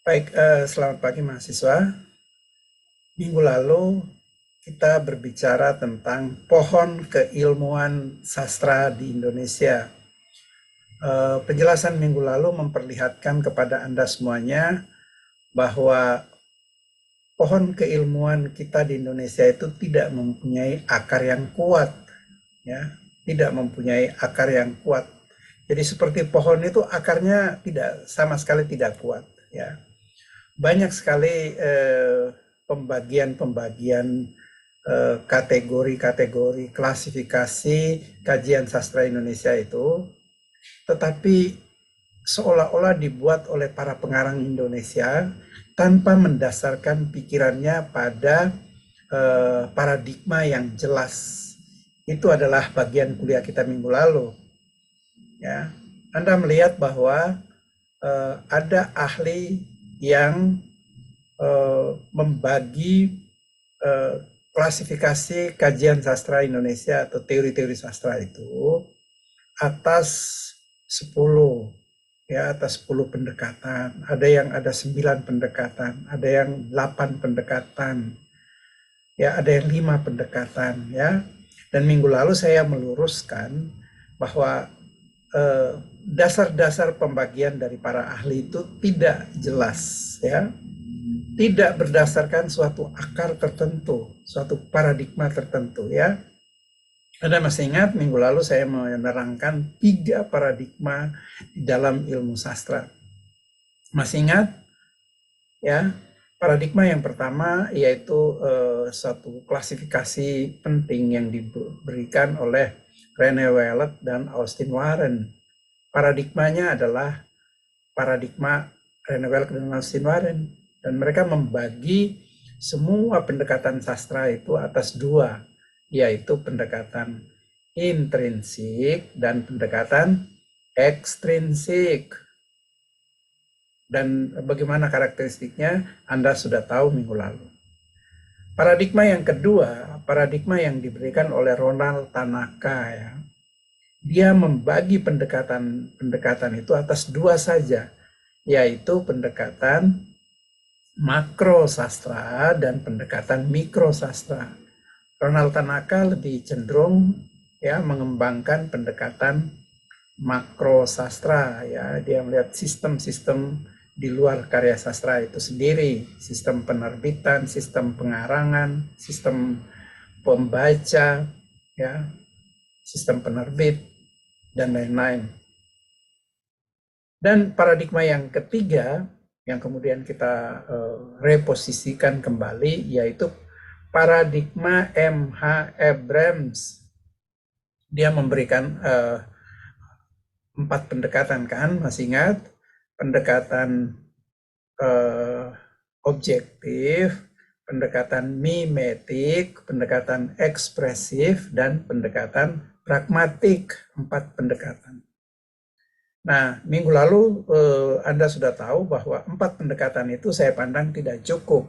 Baik, selamat pagi mahasiswa. Minggu lalu kita berbicara tentang pohon keilmuan sastra di Indonesia. Penjelasan minggu lalu memperlihatkan kepada Anda semuanya bahwa pohon keilmuan kita di Indonesia itu tidak mempunyai akar yang kuat, ya, tidak mempunyai akar yang kuat. Jadi seperti pohon itu akarnya tidak sama sekali tidak kuat, ya. Banyak sekali pembagian-pembagian kategori-kategori klasifikasi kajian sastra Indonesia itu, tetapi seolah-olah dibuat oleh para pengarang Indonesia tanpa mendasarkan pikirannya pada paradigma yang jelas. Itu adalah bagian kuliah kita minggu lalu. Ya, Anda melihat bahwa ada ahli yang membagi klasifikasi kajian sastra Indonesia atau teori-teori sastra itu atas 10, ya, atas 10 pendekatan. Ada yang ada 9 pendekatan, ada yang 8 pendekatan, ya, ada yang 5 pendekatan, ya. Dan minggu lalu saya meluruskan bahwa dasar-dasar pembagian dari para ahli itu tidak jelas, ya, tidak berdasarkan suatu akar tertentu, suatu paradigma tertentu, ya. Anda masih ingat minggu lalu saya menerangkan 3 paradigma di dalam ilmu sastra. Masih ingat? Ya, paradigma yang pertama yaitu suatu klasifikasi penting yang diberikan oleh Rene Wellek dan Austin Warren. Paradigmanya adalah paradigma Rene Wellek dan Austin Warren, dan mereka membagi semua pendekatan sastra itu atas 2, yaitu pendekatan intrinsik dan pendekatan ekstrinsik. Dan bagaimana karakteristiknya Anda sudah tahu minggu lalu. Paradigma yang kedua, paradigma yang diberikan oleh Ronald Tanaka, ya. Dia membagi pendekatan itu atas 2 saja, yaitu pendekatan makro sastra dan pendekatan mikro sastra. Ronald Tanaka lebih cenderung, ya, mengembangkan pendekatan makro sastra, ya. Dia melihat sistem-sistem di luar karya sastra itu sendiri, sistem penerbitan, sistem pengarangan, sistem pembaca, ya, sistem penerbit, dan lain-lain. Dan paradigma yang ketiga yang kemudian kita reposisikan kembali yaitu paradigma M.H. Abrams. Dia memberikan 4 pendekatan, kan, masih ingat? Pendekatan objektif, pendekatan mimetik, pendekatan ekspresif, dan pendekatan pragmatik. 4 pendekatan. Nah, minggu lalu Anda sudah tahu bahwa 4 pendekatan itu saya pandang tidak cukup,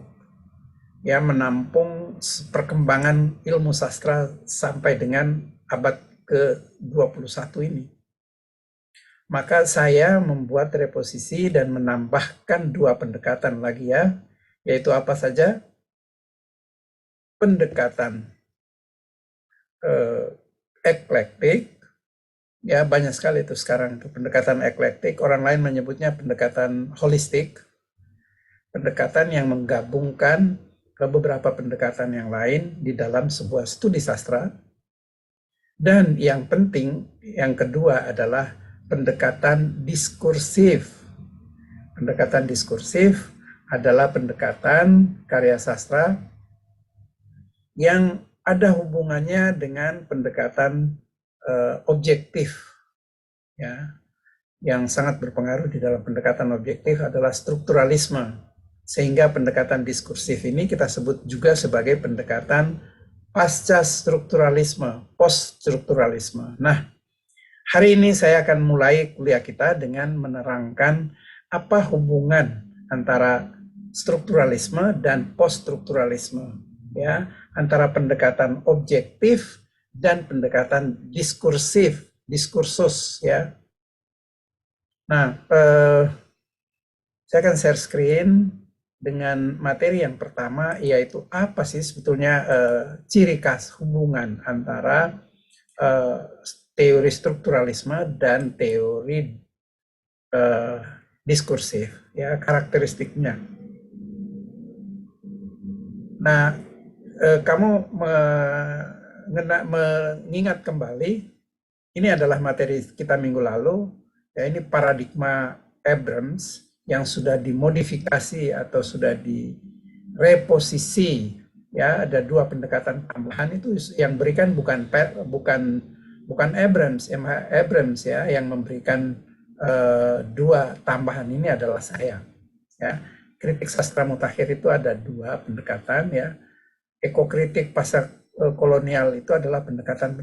ya, menampung perkembangan ilmu sastra sampai dengan abad ke-21 ini. Maka saya membuat reposisi dan menambahkan 2 pendekatan lagi, ya, yaitu apa saja? Pendekatan eklektik, ya, banyak sekali itu sekarang itu pendekatan eklektik, orang lain menyebutnya pendekatan holistik, pendekatan yang menggabungkan beberapa pendekatan yang lain di dalam sebuah studi sastra. Dan yang penting, yang kedua adalah pendekatan diskursif. Pendekatan diskursif adalah pendekatan karya sastra yang ada hubungannya dengan pendekatan objektif, ya. Yang sangat berpengaruh di dalam pendekatan objektif adalah strukturalisme, sehingga pendekatan diskursif ini kita sebut juga sebagai pendekatan pasca strukturalisme, post strukturalisme. Nah, hari ini saya akan mulai kuliah kita dengan menerangkan apa hubungan antara strukturalisme dan post strukturalisme, ya, antara pendekatan objektif dan pendekatan diskursif, diskursus, ya. Nah, Saya akan share screen dengan materi yang pertama, yaitu apa sih sebetulnya ciri khas hubungan antara teori strukturalisme dan teori diskursif, ya, karakteristiknya. Nah, kamu mengingat kembali, ini adalah materi kita minggu lalu, ya, ini paradigma Abrams yang sudah dimodifikasi atau sudah direposisi, ya, ada dua pendekatan tambahan itu yang berikan bukan Abrams, ya, yang memberikan dua tambahan ini adalah saya, ya. Kritik sastra mutakhir itu ada dua pendekatan, ya. Ekokritik pasca kolonial itu adalah pendekatan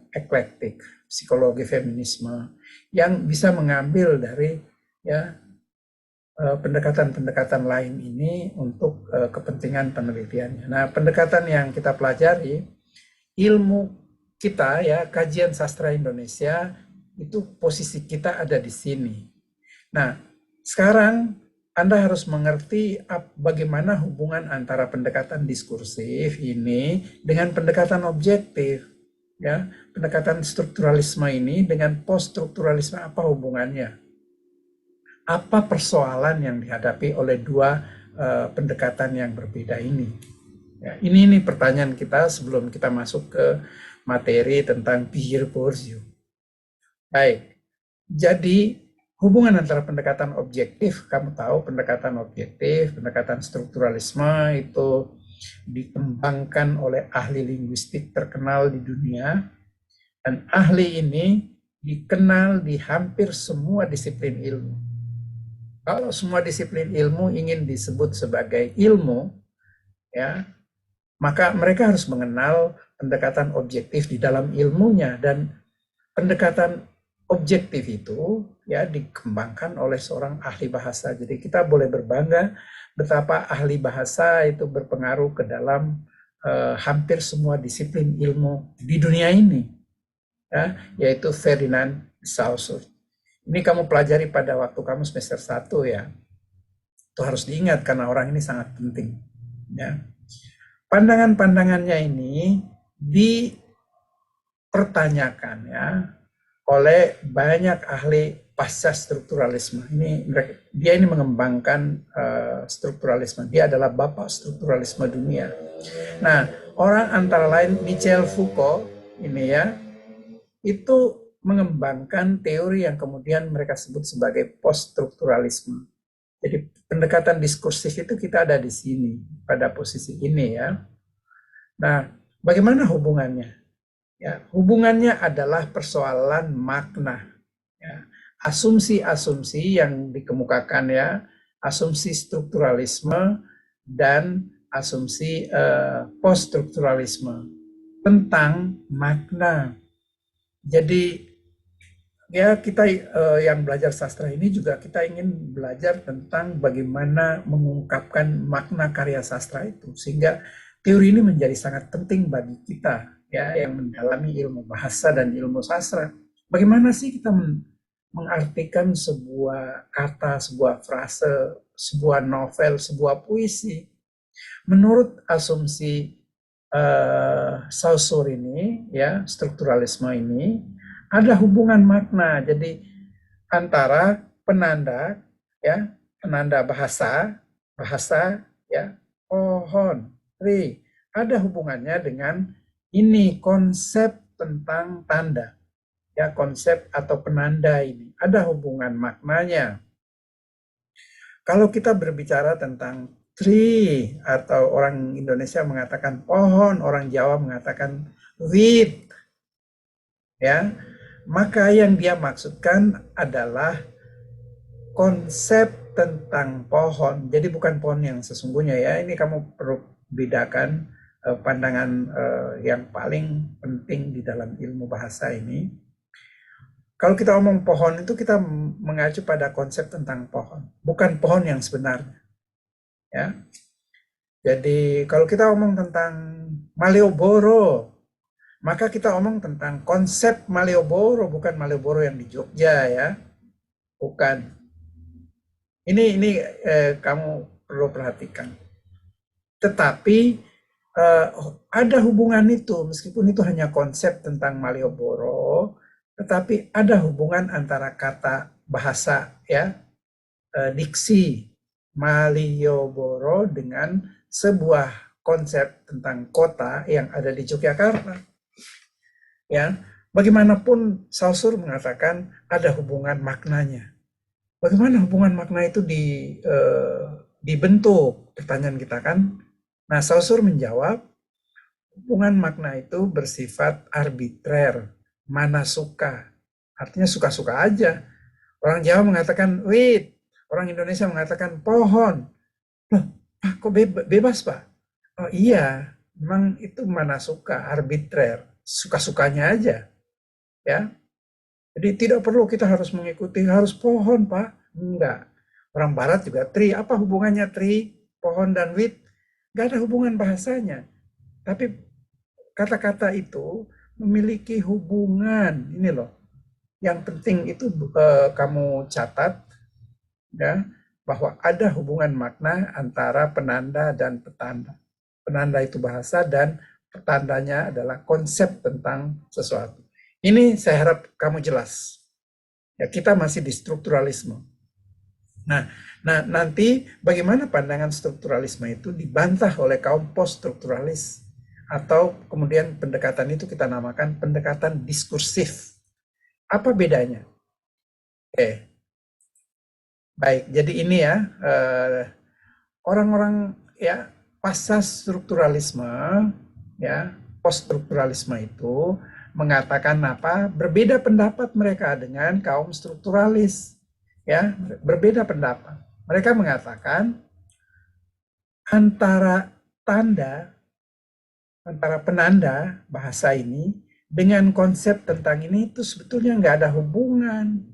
eklektik, psikologi feminisme, yang bisa mengambil dari, ya, pendekatan-pendekatan lain ini untuk kepentingan penelitiannya. Nah, pendekatan yang kita pelajari, ilmu kita, ya, kajian sastra Indonesia, itu posisi kita ada di sini. Nah, sekarang Anda harus mengerti bagaimana hubungan antara pendekatan diskursif ini dengan pendekatan objektif, ya. Pendekatan strukturalisme ini dengan post-strukturalisme, apa hubungannya? Apa persoalan yang dihadapi oleh dua pendekatan yang berbeda ini? Ya, ini pertanyaan kita sebelum kita masuk ke materi tentang Pierre Bourdieu. Baik, jadi hubungan antara pendekatan objektif, kamu tahu pendekatan objektif, pendekatan strukturalisme itu dikembangkan oleh ahli linguistik terkenal di dunia, dan ahli ini dikenal di hampir semua disiplin ilmu. Kalau semua disiplin ilmu ingin disebut sebagai ilmu, ya, maka mereka harus mengenal pendekatan objektif di dalam ilmunya, dan pendekatan objektif itu, ya, dikembangkan oleh seorang ahli bahasa. Jadi kita boleh berbangga betapa ahli bahasa itu berpengaruh ke dalam hampir semua disiplin ilmu di dunia ini, ya, yaitu Ferdinand Saussure. Ini kamu pelajari pada waktu kamu semester 1, ya. Itu harus diingat karena orang ini sangat penting, ya. Pandangan-pandangannya ini dipertanyakan, ya, oleh banyak ahli pasca strukturalisme. Dia ini mengembangkan strukturalisme. Dia adalah bapak strukturalisme dunia. Nah, orang antara lain Michel Foucault ini, ya, itu mengembangkan teori yang kemudian mereka sebut sebagai post-strukturalisme. Jadi pendekatan diskursif itu kita ada di sini, pada posisi ini, ya. Nah, bagaimana hubungannya? Ya, hubungannya adalah persoalan makna, ya. Asumsi-asumsi yang dikemukakan, ya, asumsi strukturalisme dan asumsi post-strukturalisme tentang makna. Jadi, ya, kita yang belajar sastra ini juga kita ingin belajar tentang bagaimana mengungkapkan makna karya sastra itu, sehingga teori ini menjadi sangat penting bagi kita, ya, yang mendalami ilmu bahasa dan ilmu sastra. Bagaimana sih kita mengartikan sebuah kata, sebuah frase, sebuah novel, sebuah puisi? Menurut asumsi Saussure ini, ya, strukturalisme ini, ada hubungan makna. Jadi antara penanda, ya, penanda bahasa, ya, pohon, tree, ada hubungannya dengan ini konsep tentang tanda, ya, konsep atau penanda ini ada hubungan maknanya. Kalau kita berbicara tentang tree, atau orang Indonesia mengatakan pohon, orang Jawa mengatakan wheat, ya, maka yang dia maksudkan adalah konsep tentang pohon. Jadi bukan pohon yang sesungguhnya, ya. Ini kamu perlu bedakan pandangan yang paling penting di dalam ilmu bahasa ini. Kalau kita omong pohon itu kita mengacu pada konsep tentang pohon, bukan pohon yang sebenarnya, ya. Jadi kalau kita omong tentang Malioboro, maka kita omong tentang konsep Malioboro, bukan Malioboro yang di Jogja, ya. Bukan. Ini kamu perlu perhatikan. Tetapi ada hubungan itu, meskipun itu hanya konsep tentang Malioboro, tetapi ada hubungan antara kata bahasa ya, diksi Malioboro dengan sebuah konsep tentang kota yang ada di Yogyakarta. Ya, bagaimanapun Saussure mengatakan ada hubungan maknanya. Bagaimana hubungan makna itu dibentuk? Pertanyaan kita kan. Nah, Saussure menjawab, hubungan makna itu bersifat arbitrer, mana suka. Artinya suka-suka aja. Orang Jawa mengatakan wit, orang Indonesia mengatakan pohon. Loh, Pak, kok bebas, Pak? Oh iya, memang itu mana suka, arbitrer, suka-sukanya aja, ya. Jadi tidak perlu kita harus mengikuti harus pohon, Pak. Enggak. Orang Barat juga tree. Apa hubungannya tree, pohon dan wit? Enggak ada hubungan bahasanya. Tapi kata-kata itu memiliki hubungan. Ini loh. Yang penting itu kamu catat ya, bahwa ada hubungan makna antara penanda dan petanda. Penanda itu bahasa dan petandanya adalah konsep tentang sesuatu. Ini saya harap kamu jelas. Ya, kita masih di strukturalisme. Nah, nanti bagaimana pandangan strukturalisme itu dibantah oleh kaum post-strukturalis, atau kemudian pendekatan itu kita namakan pendekatan diskursif. Apa bedanya? Oke, baik. Jadi ini ya, orang-orang ya pasca strukturalisme, ya post-strukturalisme itu mengatakan apa? Berbeda pendapat mereka dengan kaum strukturalis. Ya, berbeda pendapat. Mereka mengatakan antara penanda bahasa ini dengan konsep tentang ini itu sebetulnya nggak ada hubungan.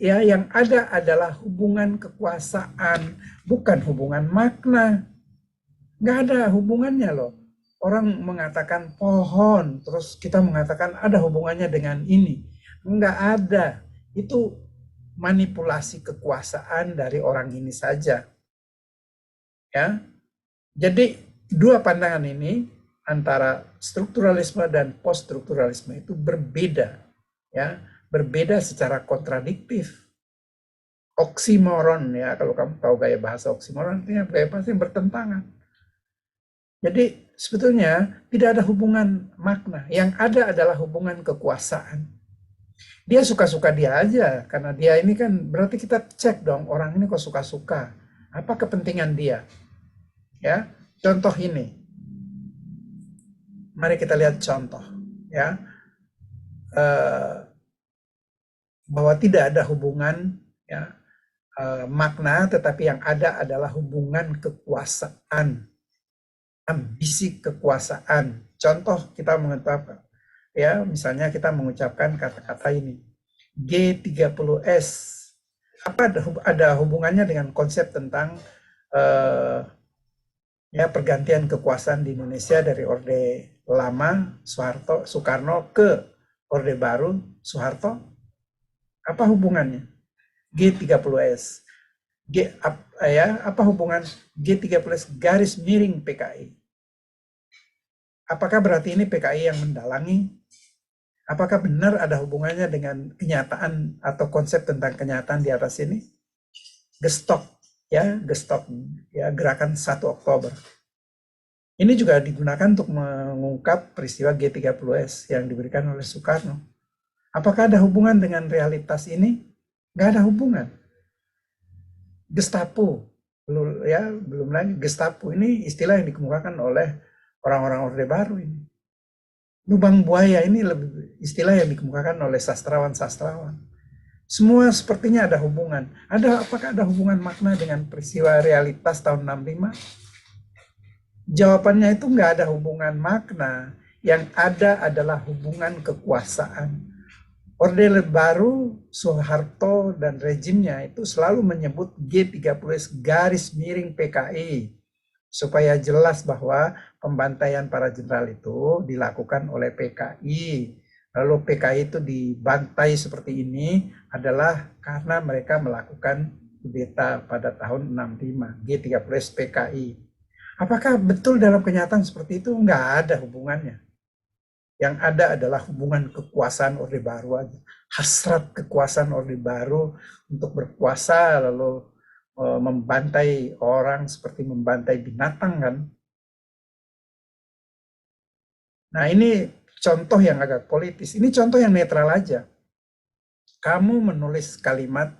Ya, yang ada adalah hubungan kekuasaan, bukan hubungan makna. Nggak ada hubungannya loh. Orang mengatakan pohon, terus kita mengatakan ada hubungannya dengan ini. Nggak ada. Itu manipulasi kekuasaan dari orang ini saja. Ya. Jadi dua pandangan ini antara strukturalisme dan poststrukturalisme itu berbeda. Ya, berbeda secara kontradiktif. Oksimoron ya, kalau kamu tahu gaya bahasa oksimoron, itu gaya bahasa yang bertentangan. Jadi sebetulnya tidak ada hubungan makna, yang ada adalah hubungan kekuasaan. Dia suka-suka dia aja, karena dia ini kan berarti kita cek dong, orang ini kok suka-suka, apa kepentingan dia. Ya, contoh ini, mari kita lihat contoh ya, bahwa tidak ada hubungan ya, makna, tetapi yang ada adalah hubungan kekuasaan, ambisi kekuasaan. Contoh kita mengucapkan, ya misalnya kita mengucapkan kata-kata ini, G30S. Apa ada hubungannya dengan konsep tentang ya pergantian kekuasaan di Indonesia dari Orde Lama Soekarno ke Orde Baru Soeharto? Apa hubungannya? G30S. Apa hubungan G30S garis miring PKI? Apakah berarti ini PKI yang mendalangi? Apakah benar ada hubungannya dengan kenyataan atau konsep tentang kenyataan di atas ini? Gestok ya, gerakan 1 Oktober. Ini juga digunakan untuk mengungkap peristiwa G30S yang diberikan oleh Soekarno. Apakah ada hubungan dengan realitas ini? Nggak ada hubungan. Gestapo, belum lagi Gestapo ini istilah yang dikemukakan oleh orang-orang Orde Baru ini. Lubang buaya ini lebih istilah yang dikemukakan oleh sastrawan-sastrawan. Semua sepertinya ada hubungan. Apakah ada hubungan makna dengan peristiwa realitas tahun 65? Jawabannya itu nggak ada hubungan makna. Yang ada adalah hubungan kekuasaan. Orde Baru, Soeharto, dan rejimnya itu selalu menyebut G30S garis miring PKI. Supaya jelas bahwa pembantaian para jenderal itu dilakukan oleh PKI. Lalu PKI itu dibantai seperti ini adalah karena mereka melakukan kudeta pada tahun 65, G30S PKI. Apakah betul dalam kenyataan seperti itu? Nggak ada hubungannya. Yang ada adalah hubungan kekuasaan Orde Baru aja. Hasrat kekuasaan Orde Baru untuk berkuasa lalu membantai orang seperti membantai binatang kan. Nah ini contoh yang agak politis. Ini contoh yang netral aja. Kamu menulis kalimat,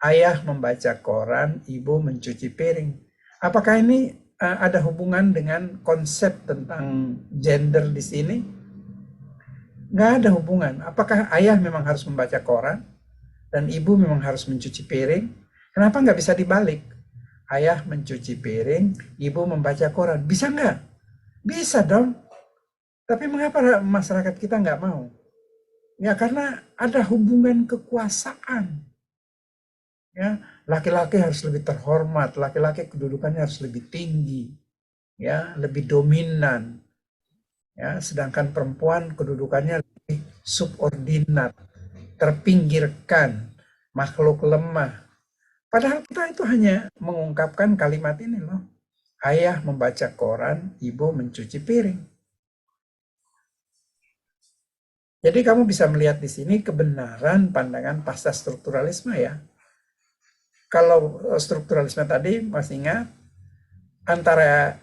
ayah membaca koran, ibu mencuci piring. Apakah ini ada hubungan dengan konsep tentang gender di sini? Nggak ada hubungan. Apakah ayah memang harus membaca koran dan ibu memang harus mencuci piring? Kenapa nggak bisa dibalik? Ayah mencuci piring, ibu membaca koran. Bisa nggak? Bisa dong. Tapi mengapa masyarakat kita nggak mau? Ya karena ada hubungan kekuasaan. Ya, laki-laki harus lebih terhormat, laki-laki kedudukannya harus lebih tinggi, ya, lebih dominan. Ya, sedangkan perempuan kedudukannya lebih subordinat, terpinggirkan, makhluk lemah. Padahal kita itu hanya mengungkapkan kalimat ini loh. Ayah membaca koran, ibu mencuci piring. Jadi kamu bisa melihat di sini kebenaran pandangan pasca strukturalisme ya. Kalau strukturalisme tadi masih ingat antara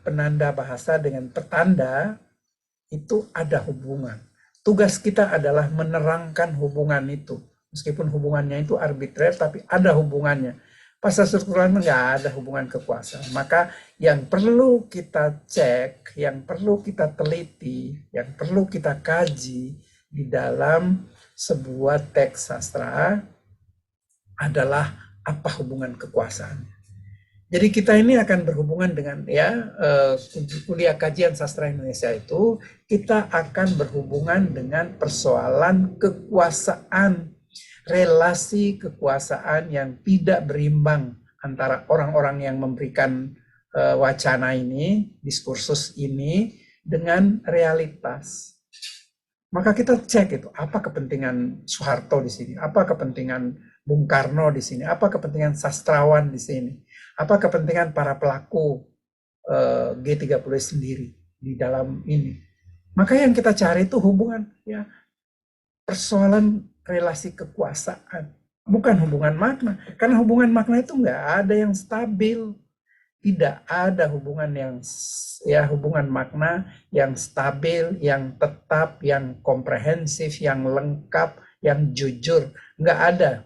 penanda bahasa dengan petanda itu ada hubungan. Tugas kita adalah menerangkan hubungan itu. Meskipun hubungannya itu arbitrer, tapi ada hubungannya. Pasca strukturalisme nggak ada hubungan kekuasaan. Maka yang perlu kita cek, yang perlu kita teliti, yang perlu kita kaji di dalam sebuah teks sastra adalah apa hubungan kekuasaan. Jadi kita ini akan berhubungan dengan kuliah kajian sastra Indonesia itu kita akan berhubungan dengan persoalan kekuasaan, relasi kekuasaan yang tidak berimbang antara orang-orang yang memberikan wacana ini, diskursus ini dengan realitas. Maka kita cek itu apa kepentingan Soeharto di sini, apa kepentingan Bung Karno di sini, apa kepentingan sastrawan di sini, apa kepentingan para pelaku G30 sendiri di dalam ini. Maka yang kita cari itu hubungan ya persoalan relasi kekuasaan, bukan hubungan makna. Karena hubungan makna itu nggak ada yang stabil. Tidak ada hubungan hubungan makna yang stabil, yang tetap, yang komprehensif, yang lengkap, yang jujur. Nggak ada.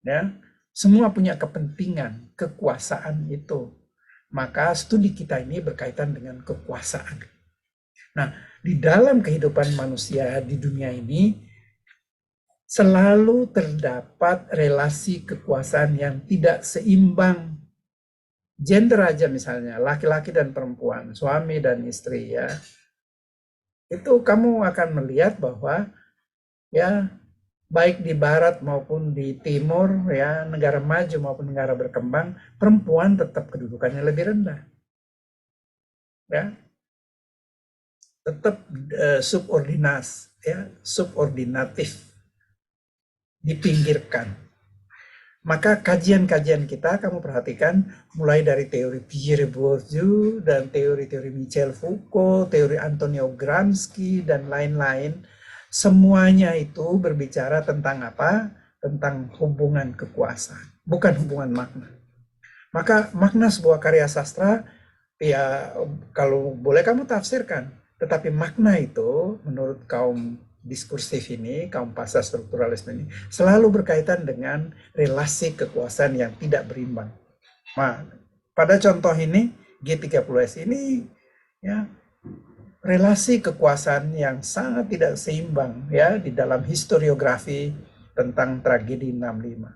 Ya, semua punya kepentingan, kekuasaan itu. Maka studi kita ini berkaitan dengan kekuasaan. Nah, di dalam kehidupan manusia di dunia ini, selalu terdapat relasi kekuasaan yang tidak seimbang. Gender aja misalnya, laki-laki dan perempuan, suami dan istri ya. Itu kamu akan melihat bahwa ya baik di barat maupun di timur ya, negara maju maupun negara berkembang, perempuan tetap kedudukannya lebih rendah. Ya. Tetap subordinatif, dipinggirkan. Maka kajian-kajian kita kamu perhatikan mulai dari teori Pierre Bourdieu dan teori-teori Michel Foucault, teori Antonio Gramsci dan lain-lain, semuanya itu berbicara tentang apa? Tentang hubungan kekuasaan, bukan hubungan makna. Maka makna sebuah karya sastra ya kalau boleh kamu tafsirkan, tetapi makna itu menurut kaum diskursif ini, kaum pasca strukturalisme ini, selalu berkaitan dengan relasi kekuasaan yang tidak berimbang. Nah, pada contoh ini, G30S ini, ya, relasi kekuasaan yang sangat tidak seimbang, ya, di dalam historiografi tentang tragedi 65.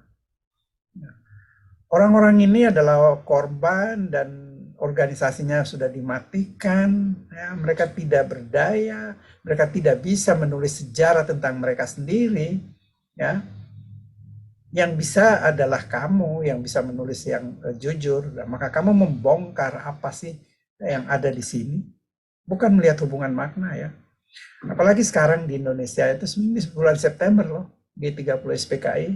Orang-orang ini adalah korban dan organisasinya sudah dimatikan, ya, mereka tidak berdaya, mereka tidak bisa menulis sejarah tentang mereka sendiri, ya. Yang bisa adalah kamu yang bisa menulis yang jujur, maka kamu membongkar apa sih yang ada di sini, bukan melihat hubungan makna ya. Apalagi sekarang di Indonesia itu bulan September loh, G30 SPKI.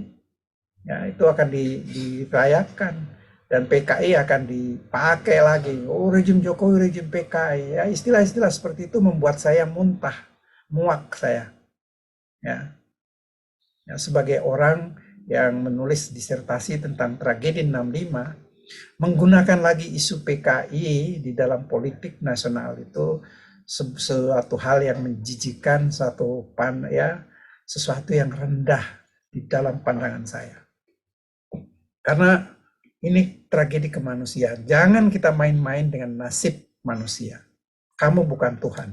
Ya, itu akan dirayakan dan PKI akan dipakai lagi. Oh, rejim Jokowi, rejim PKI. Ya, istilah-istilah seperti itu membuat saya muntah, muak saya. Ya, ya sebagai orang yang menulis disertasi tentang tragedi 65, menggunakan lagi isu PKI di dalam politik nasional itu suatu hal yang menjijikan, sesuatu yang rendah di dalam pandangan saya. Karena ini tragedi kemanusiaan. Jangan kita main-main dengan nasib manusia. Kamu bukan Tuhan.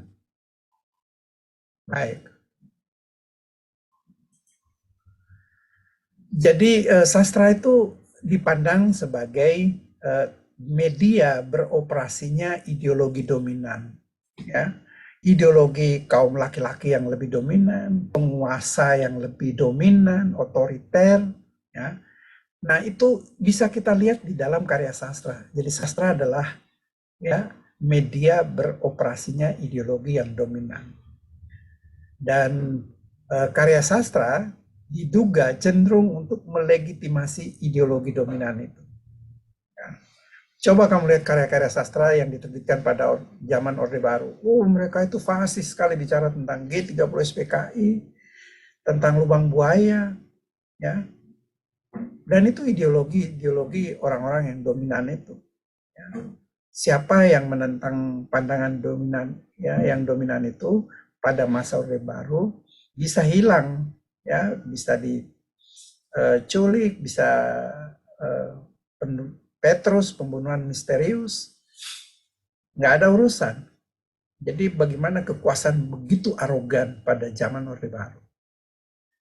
Baik. Jadi sastra itu dipandang sebagai media beroperasinya ideologi dominan. Ya. Ideologi kaum laki-laki yang lebih dominan, penguasa yang lebih dominan, otoriter. Ya. Nah, itu bisa kita lihat di dalam karya sastra. Jadi sastra adalah ya media beroperasinya ideologi yang dominan. Dan karya sastra diduga cenderung untuk melegitimasi ideologi dominan itu. Ya. Coba kamu lihat karya-karya sastra yang diterbitkan pada zaman Orde Baru. Mereka itu fasis sekali bicara tentang G30 SPKI, tentang lubang buaya, ya. Dan itu ideologi orang-orang yang dominan itu. Ya. Siapa yang menentang pandangan dominan, ya, yang dominan itu pada masa Orde Baru bisa hilang, ya, bisa diculik, bisa Petrus pembunuhan misterius, nggak ada urusan. Jadi bagaimana kekuasaan begitu arogan pada zaman Orde Baru.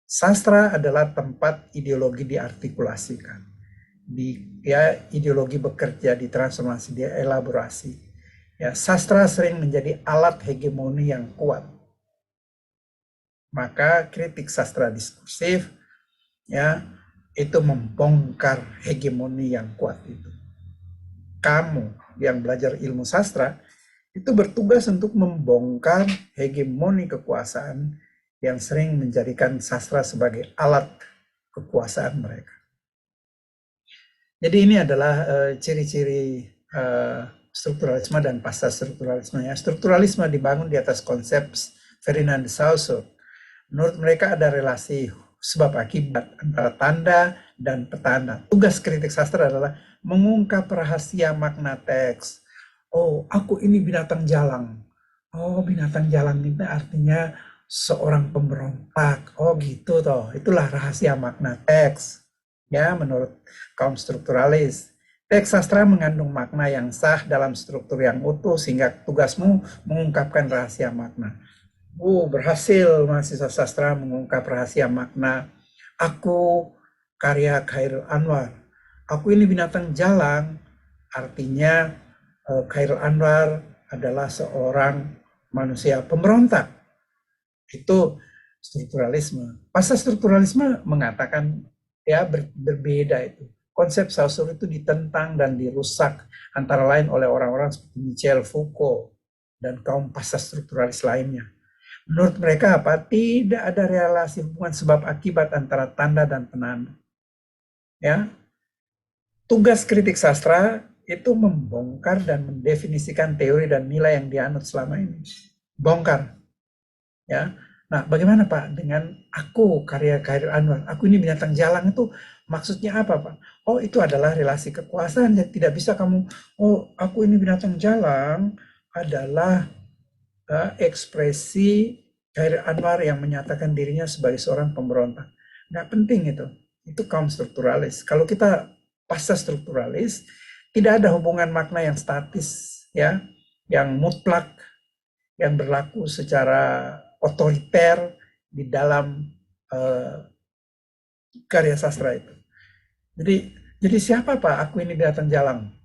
Sastra adalah tempat ideologi diartikulasikan. Ideologi bekerja, ditransformasi, dielaborasi. Ya, sastra sering menjadi alat hegemoni yang kuat. Maka kritik sastra diskursif ya itu membongkar hegemoni yang kuat itu. Kamu yang belajar ilmu sastra itu bertugas untuk membongkar hegemoni kekuasaan yang sering menjadikan sastra sebagai alat kekuasaan mereka. Jadi ini adalah ciri-ciri strukturalisme dan pasca strukturalisme. Ya. Strukturalisme dibangun di atas konsep Ferdinand de Saussure. Menurut mereka ada relasi sebab akibat antara tanda dan petanda. Tugas kritik sastra adalah mengungkap rahasia makna teks. Oh, aku ini binatang jalang. Oh, binatang jalang itu artinya seorang pemberontak. Oh, gitu toh. Itulah rahasia makna teks. Ya, menurut kaum strukturalis. Teks sastra mengandung makna yang sah dalam struktur yang utuh sehingga tugasmu mengungkapkan rahasia makna. Berhasil mahasiswa sastra mengungkap rahasia makna. Aku karya Chairil Anwar. Aku ini binatang jalang. Artinya Chairil Anwar adalah seorang manusia pemberontak. Itu strukturalisme. Pasca strukturalisme mengatakan ya berbeda itu. Konsep Saussure itu ditentang dan dirusak antara lain oleh orang-orang seperti Michel Foucault dan kaum pasca strukturalis lainnya. Menurut mereka apa? Tidak ada relasi hubungan sebab akibat antara tanda dan penanda. Ya. Tugas kritik sastra itu membongkar dan mendefinisikan teori dan nilai yang dianut selama ini. Bongkar. Ya. Nah, bagaimana Pak dengan aku karya Chairil Anwar? Aku ini binatang jalang itu maksudnya apa Pak? Oh, itu adalah relasi kekuasaan yang tidak bisa kamu, oh aku ini binatang jalang adalah ekspresi Chairil Anwar yang menyatakan dirinya sebagai seorang pemberontak. Nggak penting itu. Itu kaum strukturalis. Kalau kita pasca strukturalis, tidak ada hubungan makna yang statis, ya, yang mutlak, yang berlaku secara otoriter di dalam karya sastra itu. Jadi siapa Pak? Aku ini binatang jalang.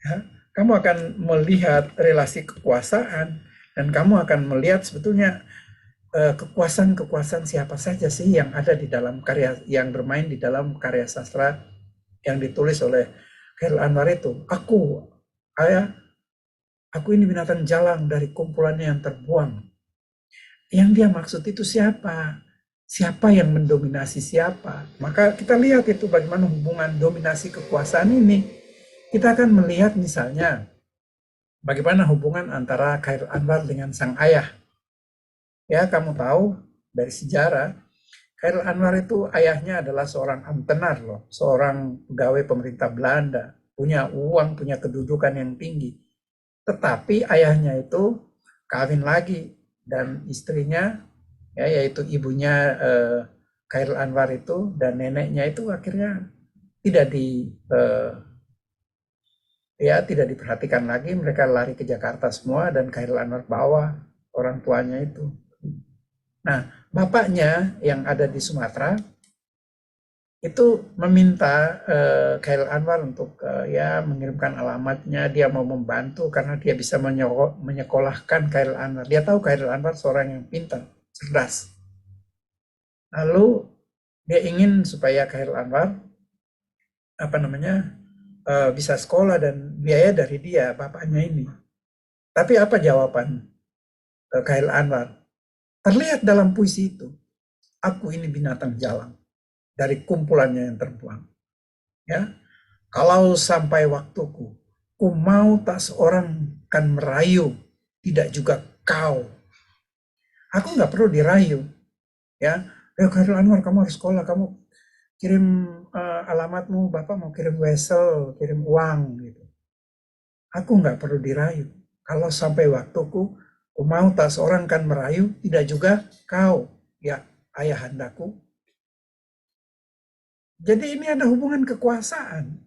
Ya, kamu akan melihat relasi kekuasaan dan kamu akan melihat sebetulnya kekuasaan-kekuasaan siapa saja sih yang ada di dalam karya, yang bermain di dalam karya sastra yang ditulis oleh Chairil Anwar itu. Aku ini binatang jalang dari kumpulannya yang terbuang. Yang dia maksud itu siapa? siapa yang mendominasi siapa. Maka kita lihat itu bagaimana hubungan dominasi kekuasaan ini. Kita akan melihat misalnya bagaimana hubungan antara Khairil Anwar dengan sang ayah. Ya, kamu tahu dari sejarah, Khairil Anwar itu ayahnya adalah seorang ambtenar loh, seorang pegawai pemerintah Belanda, punya uang, punya kedudukan yang tinggi. Tetapi ayahnya itu kawin lagi dan istrinya, ya, yaitu ibunya Khairil Anwar itu dan neneknya itu akhirnya tidak tidak diperhatikan lagi. Mereka lari ke Jakarta semua dan Khairil Anwar bawa orang tuanya itu. Nah, bapaknya yang ada di Sumatera itu meminta Khairil Anwar untuk ya mengirimkan alamatnya, dia mau membantu karena dia bisa menyekolahkan Khairil Anwar. Dia tahu Khairil Anwar seorang yang pintar, cerdas. Lalu dia ingin supaya Khairil Anwar bisa sekolah dan biaya dari dia, bapaknya ini. Tapi apa jawaban Khairil Anwar? Terlihat dalam puisi itu, aku ini binatang jalang dari kumpulannya yang terbuang. Ya, kalau sampai waktuku, ku mau tak seorang kan merayu, tidak juga kau. Aku nggak perlu dirayu. Ya, Khairil Anwar, kamu harus sekolah, kamu kirim alamatmu, bapak mau kirim wesel, kirim uang gitu. Aku nggak perlu dirayu. Kalau sampai waktuku, ku mau tak seorang kan merayu, tidak juga kau, ya ayahandaku. Jadi ini ada hubungan kekuasaan.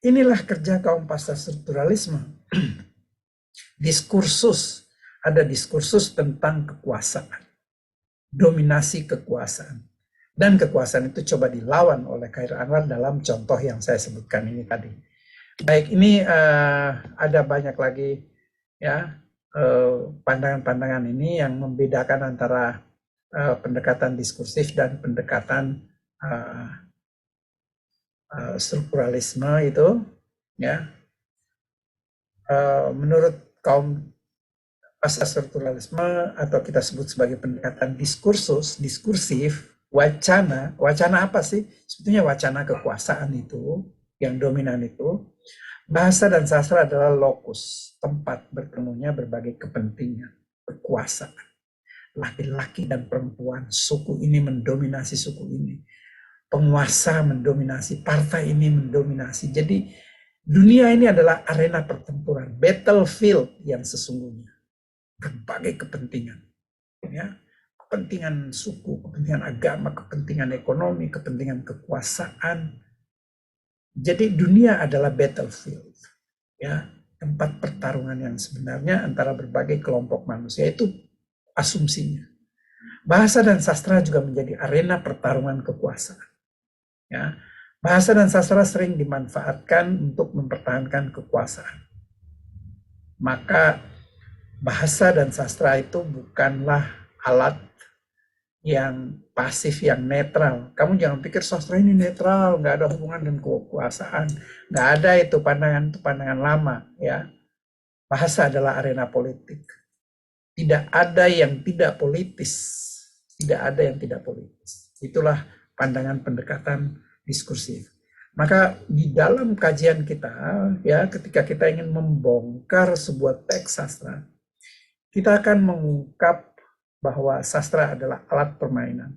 Inilah kerja kaum pasca strukturalisme. Diskursus, ada diskursus tentang kekuasaan, dominasi kekuasaan. Dan kekuasaan itu coba dilawan oleh Khairil Anwar dalam contoh yang saya sebutkan ini tadi. Baik, ini ada banyak lagi ya pandangan-pandangan ini yang membedakan antara pendekatan diskursif dan pendekatan strukturalisme itu, ya. Menurut kaum pasca strukturalisme atau kita sebut sebagai pendekatan diskursus, diskursif, wacana apa sih? Sebetulnya wacana kekuasaan itu, yang dominan itu. Bahasa dan sastra adalah lokus, tempat bertemunya berbagai kepentingan, kekuasaan. Laki-laki dan perempuan, suku ini mendominasi suku ini. Penguasa mendominasi, partai ini mendominasi. Jadi dunia ini adalah arena pertempuran, battlefield yang sesungguhnya. Berbagai kepentingan. Ya, kepentingan suku, kepentingan agama, kepentingan ekonomi, kepentingan kekuasaan. Jadi dunia adalah battlefield, ya, tempat pertarungan yang sebenarnya antara berbagai kelompok manusia, itu asumsinya. Bahasa dan sastra juga menjadi arena pertarungan kekuasaan. Ya, bahasa dan sastra sering dimanfaatkan untuk mempertahankan kekuasaan. Maka bahasa dan sastra itu bukanlah alat yang pasif, yang netral. Kamu jangan pikir sastra ini netral, nggak ada hubungan dengan kekuasaan. Nggak ada, itu pandangan lama. Ya, bahasa adalah arena politik. Tidak ada yang tidak politis. Tidak ada yang tidak politis. Itulah pandangan pendekatan diskursif. Maka di dalam kajian kita, ya, ketika kita ingin membongkar sebuah teks sastra, kita akan mengungkap bahwa sastra adalah alat permainan,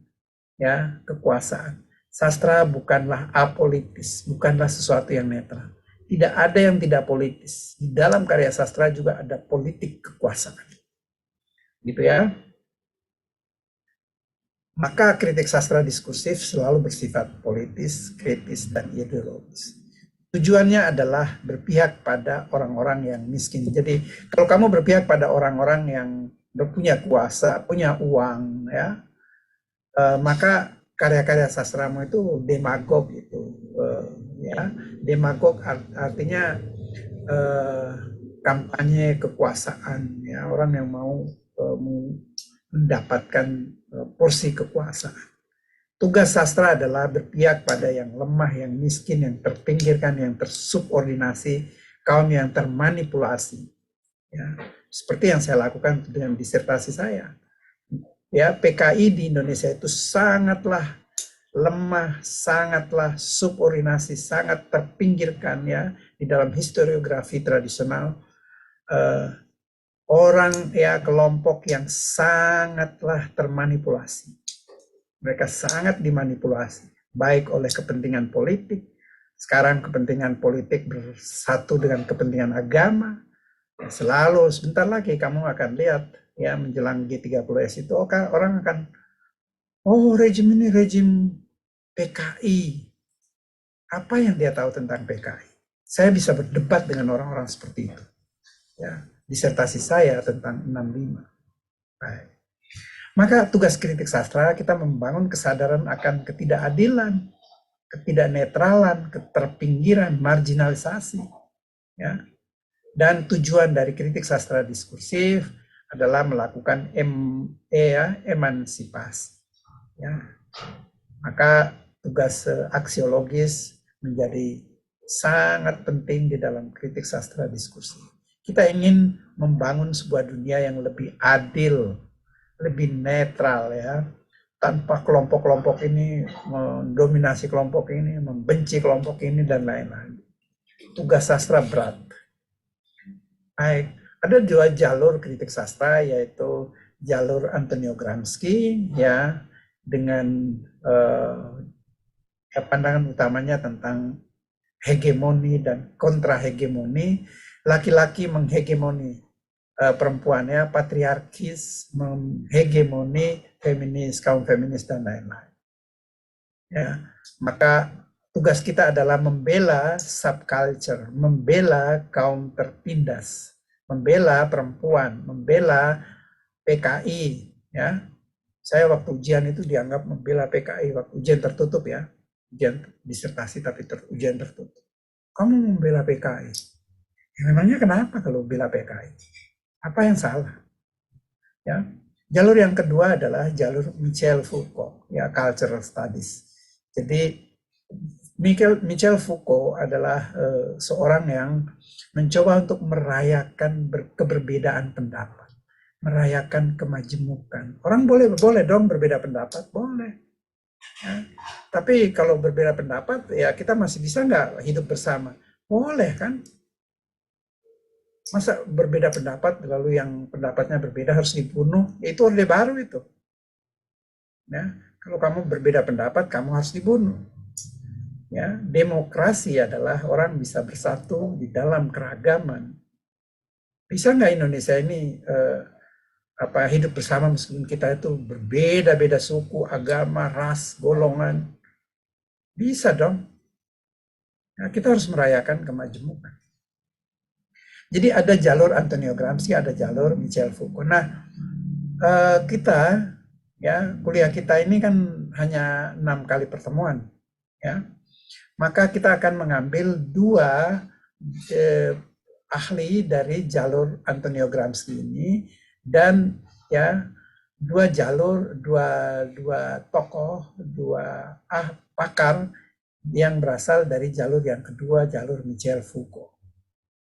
ya, kekuasaan. Sastra bukanlah apolitis, bukanlah sesuatu yang netral. Tidak ada yang tidak politis. Di dalam karya sastra juga ada politik kekuasaan. Gitu ya. Maka kritik sastra diskursif selalu bersifat politis, kritis, dan ideologis. Tujuannya adalah berpihak pada orang-orang yang miskin. Jadi kalau kamu berpihak pada orang-orang yang punya kuasa, punya uang, ya, maka karya-karya sastramu itu demagog itu, ya. Demagog artinya kampanye kekuasaan, ya, orang yang mau mendapatkan porsi kekuasaan. Tugas sastra adalah berpihak pada yang lemah, yang miskin, yang terpinggirkan, yang tersubordinasi, kaum yang termanipulasi. Ya, seperti yang saya lakukan dengan disertasi saya. ya PKI di Indonesia itu sangatlah lemah, sangatlah subordinasi, sangat terpinggirkan ya di dalam historiografi tradisional. Orang ya kelompok yang sangatlah termanipulasi. Mereka sangat dimanipulasi, baik oleh kepentingan politik, sekarang kepentingan politik bersatu dengan kepentingan agama. Ya, selalu sebentar lagi kamu akan lihat ya menjelang G30S itu orang akan rejim ini rejim PKI. Apa yang dia tahu tentang PKI? Saya bisa berdebat dengan orang-orang seperti itu. Ya, disertasi saya tentang 65. Baik. Maka tugas kritik sastra kita membangun kesadaran akan ketidakadilan, ketidaknetralan, keterpinggiran, marginalisasi. Ya. Dan tujuan dari kritik sastra diskursif adalah melakukan emansipasi. Ya. Maka tugas aksiologis menjadi sangat penting di dalam kritik sastra diskursif. Kita ingin membangun sebuah dunia yang lebih adil, lebih netral ya, tanpa kelompok-kelompok ini mendominasi kelompok ini, membenci kelompok ini dan lain-lain. Tugas sastra berat. Baik, ada dua jalur kritik sastra, yaitu jalur Antonio Gramsci ya dengan pandangan utamanya tentang hegemoni dan kontra hegemoni. Laki-laki menghegemoni perempuannya, patriarkis menghegemoni feminis, kaum feminis dan lain-lain. Ya, maka tugas kita adalah membela subculture, membela kaum tertindas, membela perempuan, membela PKI. Ya, saya waktu ujian itu dianggap membela PKI waktu ujian tertutup ya, ujian disertasi tapi ujian tertutup. Kamu membela PKI? Ya, memangnya kenapa kalau bela PKI? Apa yang salah? Ya, jalur yang kedua adalah jalur Michel Foucault, ya cultural studies. Jadi Michel Foucault adalah seorang yang mencoba untuk merayakan keberbedaan pendapat, merayakan kemajemukan. Orang boleh dong berbeda pendapat, boleh. Ya. Tapi kalau berbeda pendapat, ya kita masih bisa nggak hidup bersama? Boleh kan? Masa berbeda pendapat lalu yang pendapatnya berbeda harus dibunuh? Itu orde baru itu. Ya, kalau kamu berbeda pendapat, kamu harus dibunuh. Ya, demokrasi adalah orang bisa bersatu di dalam keragaman. Bisa nggak Indonesia ini hidup bersama meskipun kita itu berbeda-beda suku, agama, ras, golongan? Bisa dong. Ya, kita harus merayakan kemajemukan. Jadi ada jalur Antonio Gramsci, ada jalur Michel Foucault. Nah, kita ya kuliah kita ini kan hanya 6 kali pertemuan, ya. Maka kita akan mengambil 2 ahli dari jalur Antonio Gramsci ini dan ya 2 jalur, 2 tokoh, 2 pakar yang berasal dari jalur yang kedua, jalur Michel Foucault.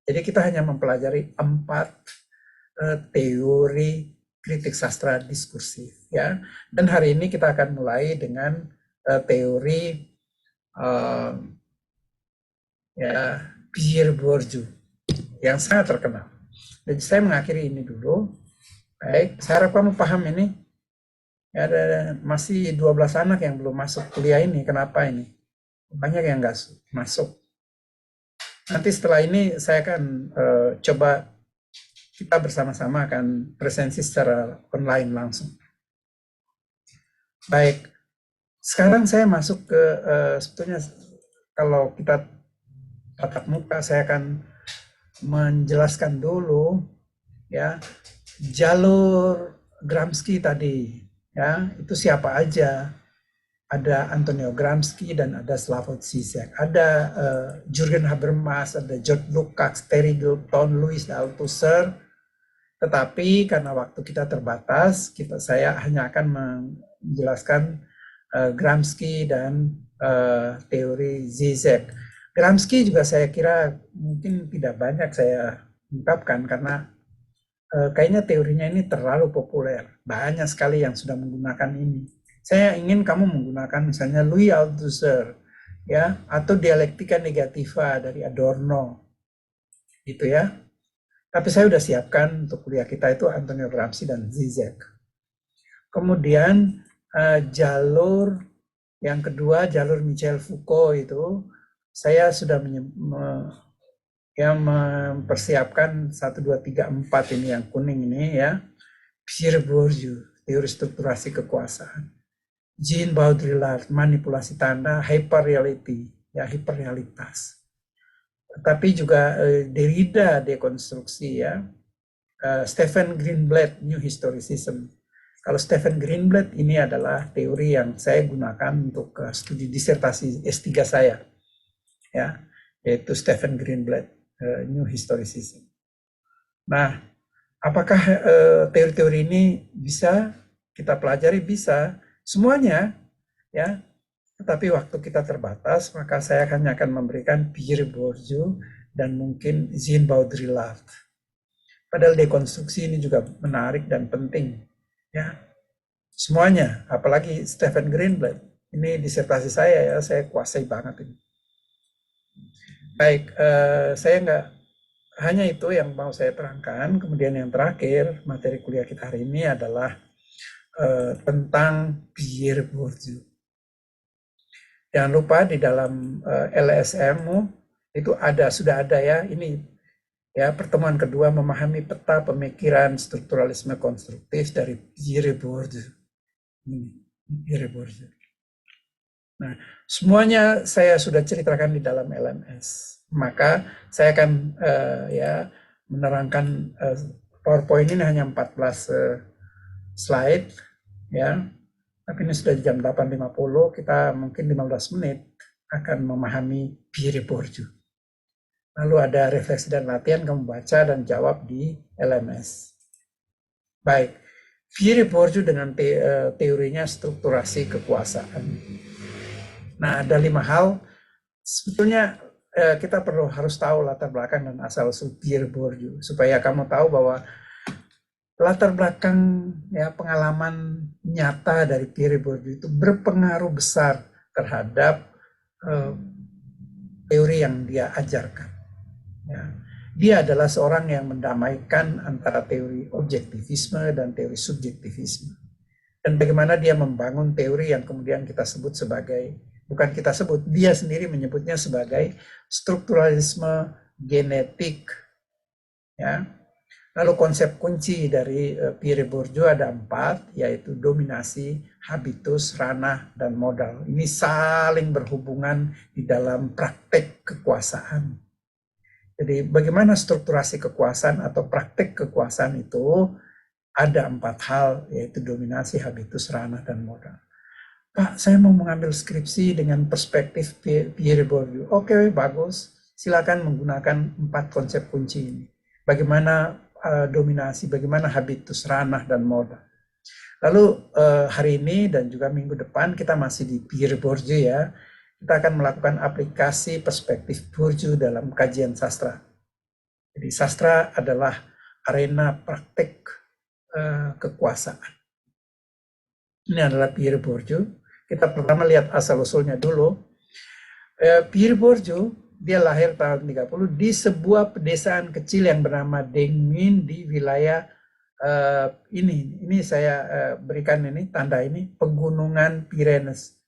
Jadi kita hanya mempelajari 4 teori kritik sastra diskursif ya. Dan hari ini kita akan mulai dengan teori ya Pierre Bourdieu yang sangat terkenal. Dan saya mengakhiri ini dulu. Baik, saya harap kamu paham ini. Ya, ada masih 12 anak yang belum masuk kuliah ini. Kenapa ini? Banyak yang nggak masuk. Nanti setelah ini saya akan coba kita bersama-sama akan presensi secara online langsung. Baik, sekarang saya masuk ke sebetulnya kalau kita tatap muka saya akan menjelaskan dulu ya jalur Gramsci tadi ya itu siapa aja. Ada Antonio Gramsci dan ada Slavoj Žižek, ada Jürgen Habermas, ada George Lukács, Terry Gilpin, Louis Althusser. Tetapi karena waktu kita terbatas, saya hanya akan menjelaskan Gramsci dan teori Žižek. Gramsci juga saya kira mungkin tidak banyak saya ungkapkan karena kayaknya teorinya ini terlalu populer. Banyak sekali yang sudah menggunakan ini. Saya ingin kamu menggunakan misalnya Louis Althusser, ya, atau dialektika negativa dari Adorno, gitu ya. Tapi saya sudah siapkan untuk kuliah kita itu Antonio Gramsci dan Zizek. Kemudian jalur yang kedua, jalur Michel Foucault itu, saya sudah mempersiapkan 1, 2, 3, 4 ini yang kuning ini ya. Pierre Bourdieu, teori strukturasi kekuasaan. Jean Baudrillard, manipulasi tanda, hyperreality, ya hiperrealitas. Tapi juga Derrida, dekonstruksi ya. Stephen Greenblatt, New Historicism. Kalau Stephen Greenblatt ini adalah teori yang saya gunakan untuk studi disertasi S3 saya, ya, yaitu Stephen Greenblatt, New Historicism. Nah, apakah teori-teori ini bisa kita pelajari? Bisa, semuanya, ya. Tetapi waktu kita terbatas, maka saya hanya akan memberikan Pierre Bourdieu dan mungkin Jean Baudrillard. Padahal dekonstruksi ini juga menarik dan penting, ya. Semuanya, apalagi Stephen Greenblatt. Ini disertasi saya ya, saya kuasai banget ini. Baik, saya nggak hanya itu yang mau saya terangkan. Kemudian yang terakhir, materi kuliah kita hari ini adalah tentang Pierre Bourdieu. Jangan lupa di dalam LSM itu sudah ada ya, ini ya, pertemuan kedua memahami peta pemikiran strukturalisme konstruktif dari Pierre Bourdieu. Ini Pierre Bourdieu. Nah, semuanya saya sudah ceritakan di dalam LMS. Maka saya akan ya menerangkan PowerPoint ini hanya 14 slide ya. Tapi ini sudah jam 8.50, kita mungkin 15 menit akan memahami Pierre Bourdieu. Lalu ada refleksi dan latihan, kamu baca dan jawab di LMS. Baik, Pierre Bourdieu dengan teorinya strukturasi kekuasaan. Nah, ada 5 hal. Sebetulnya kita harus tahu latar belakang dan asal-usul Pierre Bourdieu, supaya kamu tahu bahwa latar belakang ya pengalaman nyata dari Pierre Bourdieu itu berpengaruh besar terhadap teori yang dia ajarkan. Ya. Dia adalah seorang yang mendamaikan antara teori objektivisme dan teori subjektivisme. Dan bagaimana dia membangun teori yang kemudian kita sebut sebagai, bukan kita sebut, dia sendiri menyebutnya sebagai strukturalisme genetik. Ya. Lalu konsep kunci dari Pierre Bourdieu ada 4, yaitu dominasi, habitus, ranah, dan modal. Ini saling berhubungan di dalam praktek kekuasaan. Jadi bagaimana strukturasi kekuasaan atau praktek kekuasaan itu ada 4 hal, yaitu dominasi, habitus, ranah, dan modal. Pak, saya mau mengambil skripsi dengan perspektif Pierre Bourdieu. Oke, bagus. Silakan menggunakan 4 konsep kunci ini. Bagaimana dominasi, bagaimana habitus, ranah, dan modal. Lalu hari ini dan juga minggu depan kita masih di Pierre Bourdieu ya. Kita akan melakukan aplikasi perspektif Bourdieu dalam kajian sastra. Jadi sastra adalah arena praktek kekuasaan. Ini adalah Pierre Bourdieu. Kita pertama lihat asal-usulnya dulu. Pierre Bourdieu, dia lahir tahun 30 di sebuah pedesaan kecil yang bernama Dengmin di wilayah ini saya berikan ini tanda ini pegunungan Pyrenees.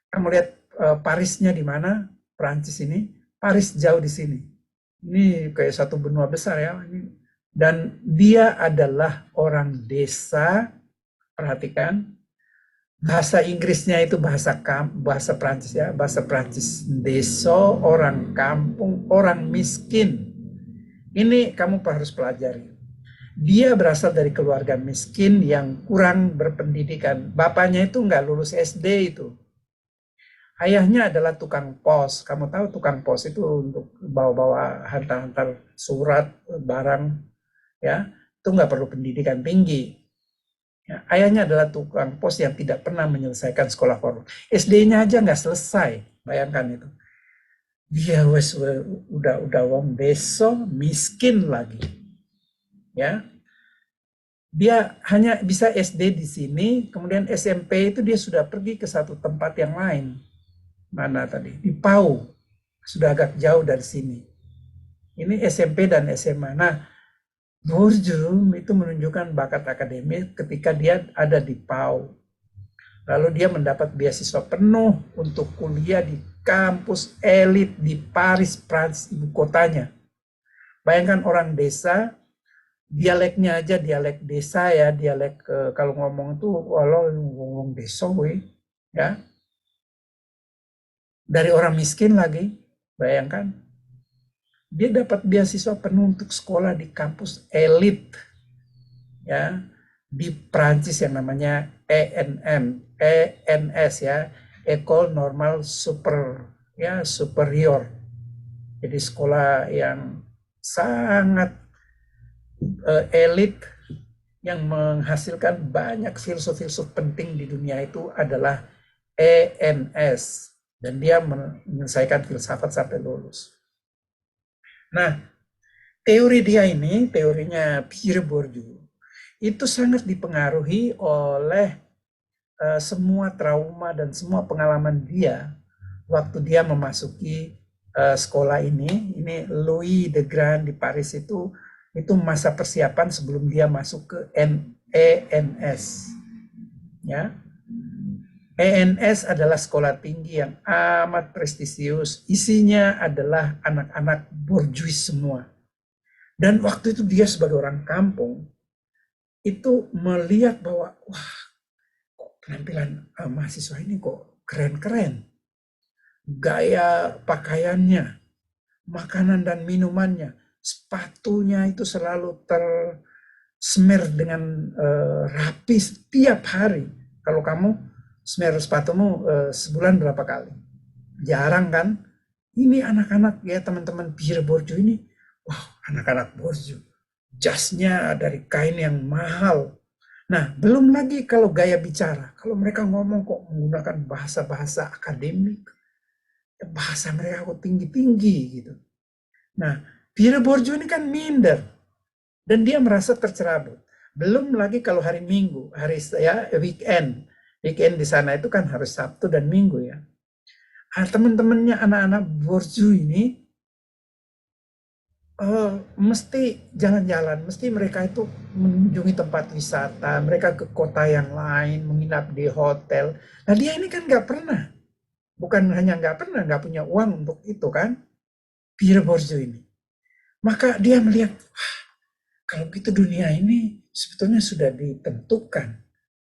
Kamu lihat Parisnya di mana? Prancis ini. Paris jauh di sini. Ini kayak satu benua besar ya. Dan dia adalah orang desa. Perhatikan. Bahasa Inggrisnya itu bahasa Prancis ya, bahasa Prancis. Deso, orang kampung, orang miskin. Ini kamu harus pelajari. Dia berasal dari keluarga miskin yang kurang berpendidikan. Bapaknya itu nggak lulus SD itu. Ayahnya adalah tukang pos. Kamu tahu tukang pos itu untuk bawa-bawa hantar-hantar surat, barang, ya. Itu nggak perlu pendidikan tinggi. Ya, ayahnya adalah tukang pos yang tidak pernah menyelesaikan sekolah formal. SD-nya aja nggak selesai, bayangkan itu. Dia udah wong deso, miskin lagi, ya. Dia hanya bisa SD di sini, kemudian SMP itu dia sudah pergi ke satu tempat yang lain. Mana tadi? Di Pau. Sudah agak jauh dari sini. Ini SMP dan SMA. Nah, Bourdieu itu menunjukkan bakat akademik ketika dia ada di Pau. Lalu dia mendapat beasiswa penuh untuk kuliah di kampus elit di Paris, Prancis, ibu kotanya. Bayangkan orang desa, dialeknya aja dialek desa ya, dialek kalau ngomong tuh walau ngomong desa we, ya. Dari orang miskin lagi, bayangkan. Dia dapat beasiswa penuh untuk sekolah di kampus elit ya di Prancis yang namanya ENS ya, École Normale Supérieure. Jadi sekolah yang sangat elit yang menghasilkan banyak filsuf-filsuf penting di dunia itu adalah ENS, dan dia menyelesaikan filsafat sampai lulus. Nah, teori dia ini, teorinya Pierre Bourdieu, itu sangat dipengaruhi oleh semua trauma dan semua pengalaman dia waktu dia memasuki sekolah ini. Ini Louis de Grand di Paris itu masa persiapan sebelum dia masuk ke ENS. Ya. ENS adalah sekolah tinggi yang amat prestisius. Isinya adalah anak-anak borjuis semua. Dan waktu itu dia sebagai orang kampung itu melihat bahwa wah, kok penampilan mahasiswa ini kok keren-keren. Gaya pakaiannya, makanan dan minumannya, sepatunya itu selalu tersmer dengan rapi setiap hari. Kalau kamu smer sepatumu sebulan berapa kali? Jarang kan? Ini anak-anak ya teman-teman Pierre Bourdieu ini, wow, anak-anak Bourdieu. Jasnya dari kain yang mahal. Nah, belum lagi kalau gaya bicara. Kalau mereka ngomong kok menggunakan bahasa-bahasa akademik, bahasa mereka kok tinggi-tinggi gitu. Nah, Pierre Bourdieu ini kan minder dan dia merasa tercerabut. Belum lagi kalau hari Minggu, hari ya weekend. Weekend di sana itu kan harus Sabtu dan Minggu ya. Teman-temannya anak-anak Bourdieu ini mesti jalan-jalan, mesti mereka itu mengunjungi tempat wisata, mereka ke kota yang lain, menginap di hotel. Nah dia ini kan nggak pernah, bukan hanya nggak pernah, nggak punya uang untuk itu kan, Pierre Bourdieu ini. Maka dia melihat, wah, kalau gitu dunia ini sebetulnya sudah ditentukan.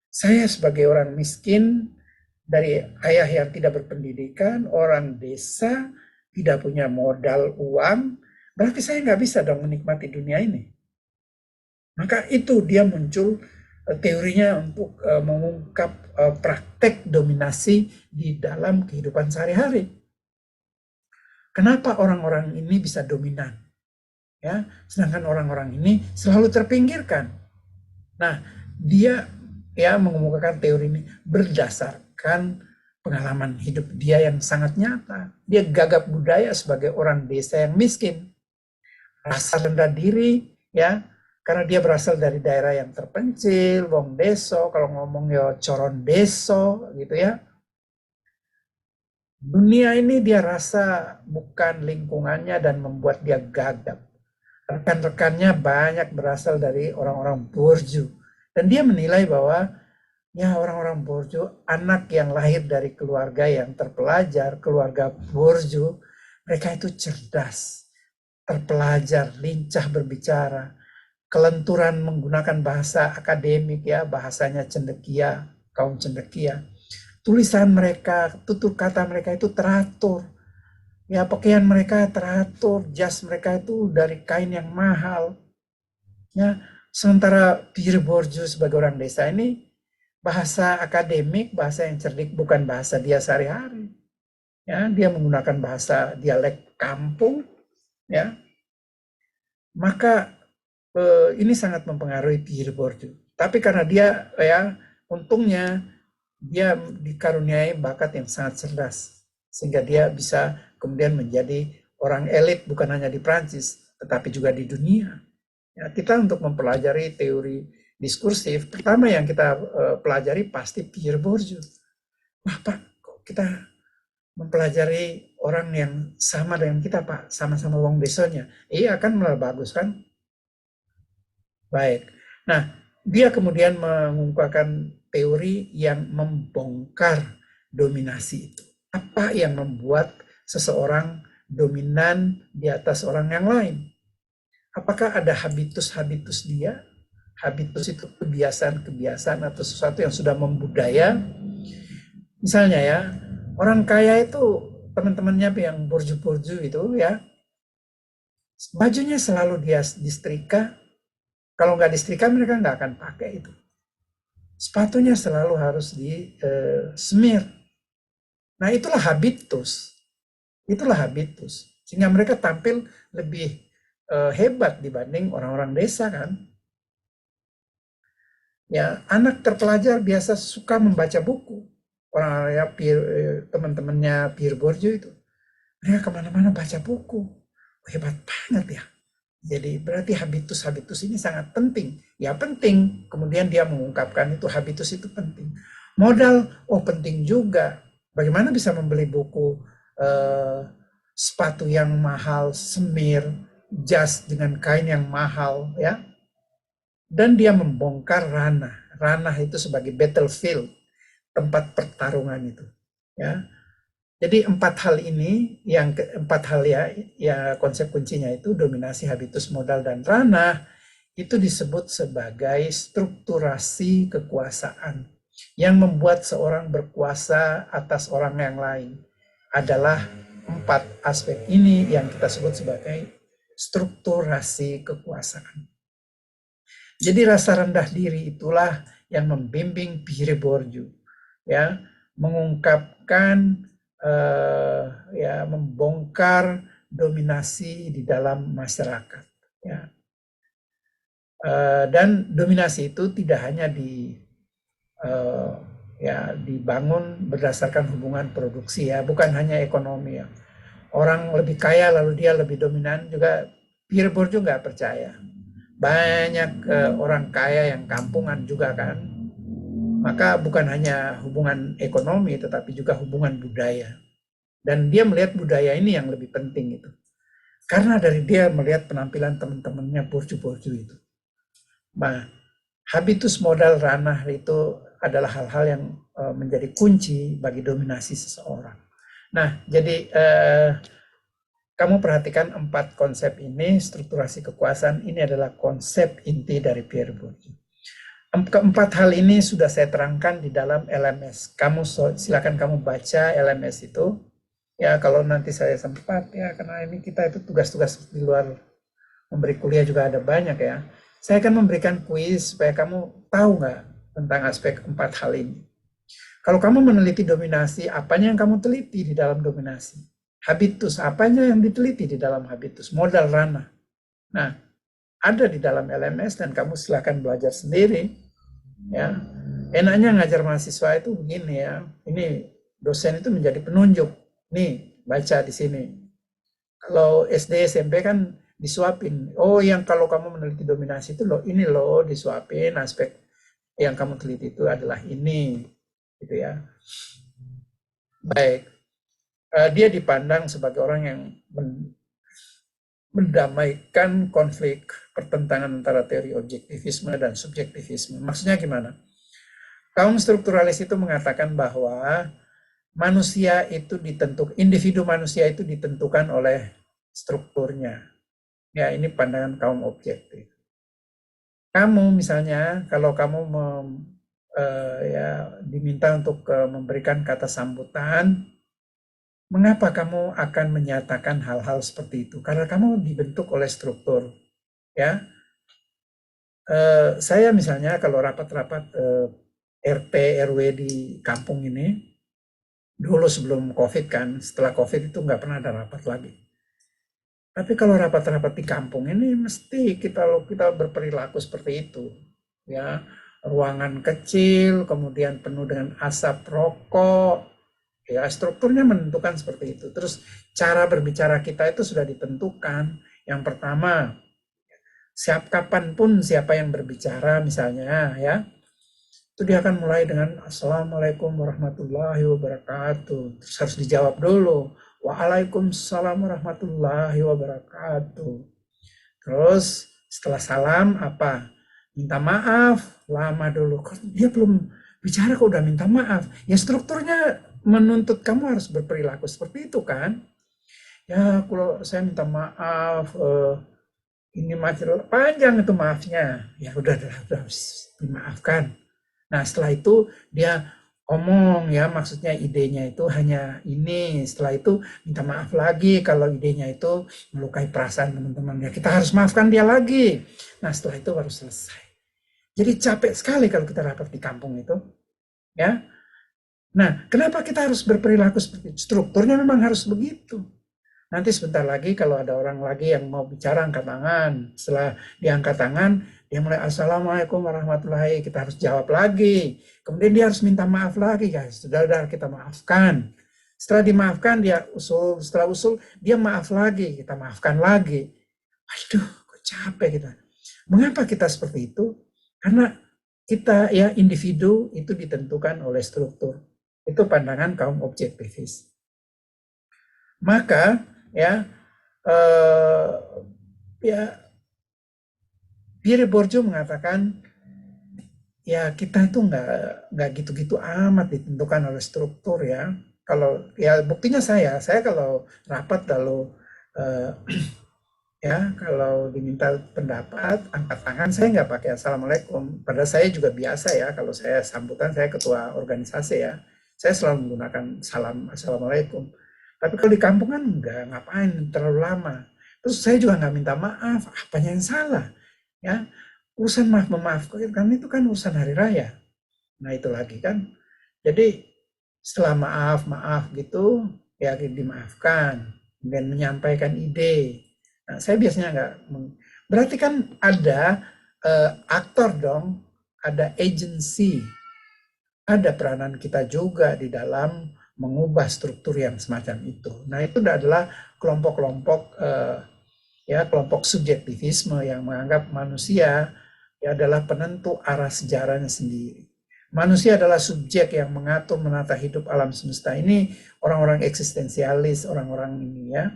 Saya sebagai orang miskin, dari ayah yang tidak berpendidikan, orang desa, tidak punya modal uang, berarti saya nggak bisa dong menikmati dunia ini. Maka itu dia muncul teorinya untuk mengungkap praktek dominasi di dalam kehidupan sehari-hari. Kenapa orang-orang ini bisa dominan? Ya, sedangkan orang-orang ini selalu terpinggirkan. Nah, dia ya mengemukakan teori ini berdasarkan pengalaman hidup dia yang sangat nyata. Dia gagap budaya sebagai orang desa yang miskin. Rasa rendah diri ya, karena dia berasal dari daerah yang terpencil, wong deso, kalau ngomong ya coron deso gitu ya. Dunia ini dia rasa bukan lingkungannya dan membuat dia gagap. Rekan-rekannya banyak berasal dari orang-orang Bourdieu. Dan dia menilai bahwa ya orang-orang Bourdieu, anak yang lahir dari keluarga yang terpelajar, keluarga Bourdieu, mereka itu cerdas, terpelajar, lincah berbicara, kelenturan menggunakan bahasa akademik ya, bahasanya cendekia, kaum cendekia. Tulisan mereka, tutur kata mereka itu teratur. Ya, pakaian mereka teratur, jas mereka itu dari kain yang mahal. Ya, sementara Pierre Bourdieu sebagai orang desa ini bahasa akademik, bahasa yang cerdik, bukan bahasa dia sehari-hari. Ya, dia menggunakan bahasa dialek kampung, ya. Maka ini sangat mempengaruhi Pierre Bourdieu. Tapi karena dia ya untungnya dia dikaruniai bakat yang sangat cerdas sehingga dia bisa kemudian menjadi orang elit bukan hanya di Prancis tetapi juga di dunia. Ya, kita untuk mempelajari teori diskursif, pertama yang kita pelajari pasti Pierre Bourdieu. Wah Pak, kok kita mempelajari orang yang sama dengan kita Pak, sama-sama wong desonya. Iya kan malah bagus kan? Baik. Nah, dia kemudian mengungkapkan teori yang membongkar dominasi itu. Apa yang membuat seseorang dominan di atas orang yang lain? Apakah ada habitus-habitus dia? Habitus itu kebiasaan-kebiasaan atau sesuatu yang sudah membudaya. Misalnya ya, orang kaya itu teman-temannya yang borju-borju itu ya, bajunya selalu dia disetrika. Kalau nggak disetrika mereka nggak akan pakai itu. Sepatunya selalu harus di semir. Nah itulah habitus. Itulah habitus. Sehingga mereka tampil lebih hebat dibanding orang-orang desa kan. Ya, anak terpelajar biasa suka membaca buku. Orang ya teman-temannya Pierre Bourdieu itu. Mereka kemana-mana baca buku. Hebat banget ya. Jadi berarti habitus-habitus ini sangat penting. Ya penting. Kemudian dia mengungkapkan itu habitus itu penting. Modal, penting juga. Bagaimana bisa membeli buku sepatu yang mahal, semir, jas dengan kain yang mahal, ya. Dan dia membongkar ranah. Ranah itu sebagai battlefield, tempat pertarungan itu, ya. Jadi empat hal ini, empat hal ya konsep kuncinya itu dominasi, habitus, modal, dan ranah, itu disebut sebagai strukturasi kekuasaan. Yang membuat seorang berkuasa atas orang yang lain adalah empat aspek ini yang kita sebut sebagai strukturasi kekuasaan. Jadi rasa rendah diri itulah yang membimbing Pierre Bourdieu, ya, mengungkapkan ya membongkar dominasi di dalam masyarakat, ya. Dan dominasi itu tidak hanya ya dibangun berdasarkan hubungan produksi, ya, bukan hanya ekonomi, ya. Orang lebih kaya lalu dia lebih dominan juga Pierre Bourdieu nggak percaya. Banyak orang kaya yang kampungan juga kan. Maka bukan hanya hubungan ekonomi tetapi juga hubungan budaya. Dan dia melihat budaya ini yang lebih penting itu. Karena dari dia melihat penampilan teman-temannya borju-borju itu. Nah, habitus, modal, ranah itu adalah hal-hal yang menjadi kunci bagi dominasi seseorang. Nah, jadi kamu perhatikan empat konsep ini, strukturasi kekuasaan, ini adalah konsep inti dari Pierre Bourdieu. Keempat hal ini sudah saya terangkan di dalam LMS. Silakan kamu baca LMS itu. Ya, kalau nanti saya sempat, ya, karena ini kita itu tugas-tugas di luar memberi kuliah juga ada banyak ya. Saya akan memberikan kuis supaya kamu tahu nggak tentang aspek empat hal ini. Kalau kamu meneliti dominasi, apanya yang kamu teliti di dalam dominasi? Habitus, apanya yang diteliti di dalam habitus? Modal, ranah. Nah, ada di dalam LMS dan kamu silakan belajar sendiri, ya. Enaknya ngajar mahasiswa itu begini ya. Ini dosen itu menjadi penunjuk. Nih, baca di sini. Kalau SD SMP kan disuapin. Oh, yang kalau kamu meneliti dominasi itu loh, ini loh disuapin aspek yang kamu teliti itu adalah ini, gitu ya. Baik. Dia dipandang sebagai orang yang mendamaikan konflik pertentangan antara teori objektivisme dan subjektivisme. Maksudnya gimana? Kaum strukturalis itu mengatakan bahwa manusia itu individu manusia itu ditentukan oleh strukturnya. Ya, ini pandangan kaum objektif. Kamu misalnya, kalau kamu ya diminta untuk memberikan kata sambutan, mengapa kamu akan menyatakan hal-hal seperti itu? Karena kamu dibentuk oleh struktur, ya. Saya misalnya kalau rapat-rapat RT RW di kampung ini, dulu sebelum COVID kan, setelah COVID itu nggak pernah ada rapat lagi. Tapi kalau rapat-rapat di kampung ini mesti kita berperilaku seperti itu, ya. Ruangan kecil, kemudian penuh dengan asap rokok. Ya, strukturnya menentukan seperti itu. Terus cara berbicara kita itu sudah ditentukan. Yang pertama, kapanpun siapa yang berbicara misalnya ya, itu dia akan mulai dengan Assalamualaikum warahmatullahi wabarakatuh. Terus harus dijawab dulu, Waalaikumsalam warahmatullahi wabarakatuh. Terus setelah salam apa? Minta maaf, lama dulu. Kok dia belum bicara kok udah minta maaf? Ya strukturnya menuntut kamu harus berperilaku seperti itu kan? Ya kalau saya minta maaf, ini masih panjang itu maafnya. Ya udah dimaafkan. Nah setelah itu dia omong ya, maksudnya idenya itu hanya ini. Setelah itu minta maaf lagi kalau idenya itu melukai perasaan teman-teman. Ya kita harus maafkan dia lagi. Nah setelah itu baru selesai. Jadi capek sekali kalau kita rapat di kampung itu. Ya. Nah kenapa kita harus berperilaku seperti itu? Strukturnya memang harus begitu. Nanti sebentar lagi kalau ada orang lagi yang mau bicara angkat tangan. Setelah diangkat tangan, dia mulai Assalamualaikum warahmatullahi, kita harus jawab lagi. Kemudian dia harus minta maaf lagi guys. Sudah kita maafkan. Setelah dimaafkan dia usul, setelah usul dia maaf lagi, kita maafkan lagi. Aduh, kok capek kita. Mengapa kita seperti itu? Karena kita ya individu itu ditentukan oleh struktur. Itu pandangan kaum objektivis. Maka ya Pierre Bourdieu mengatakan ya kita itu nggak gitu-gitu amat ditentukan oleh struktur ya. Kalau ya buktinya saya kalau rapat lalu ya kalau diminta pendapat angkat tangan saya nggak pakai assalamualaikum. Padahal saya juga biasa ya kalau saya sambutan, saya ketua organisasi ya, saya selalu menggunakan salam assalamualaikum. Tapi kalau di kampung kan enggak, ngapain terlalu lama. Terus saya juga nggak minta maaf, apanya yang salah? Ya, urusan maaf memaafkan itu kan urusan hari raya. Nah itu lagi kan. Jadi setelah maaf gitu, ya dimaafkan. Kemudian menyampaikan ide. Nah, saya biasanya nggak. Berarti kan ada aktor dong, ada agency. Ada peranan kita juga di dalam mengubah struktur yang semacam itu. Nah itu adalah kelompok-kelompok kelompok subjektivisme yang menganggap manusia ya adalah penentu arah sejarahnya sendiri. Manusia adalah subjek yang mengatur menata hidup alam semesta. Ini orang-orang eksistensialis, orang-orang ini ya.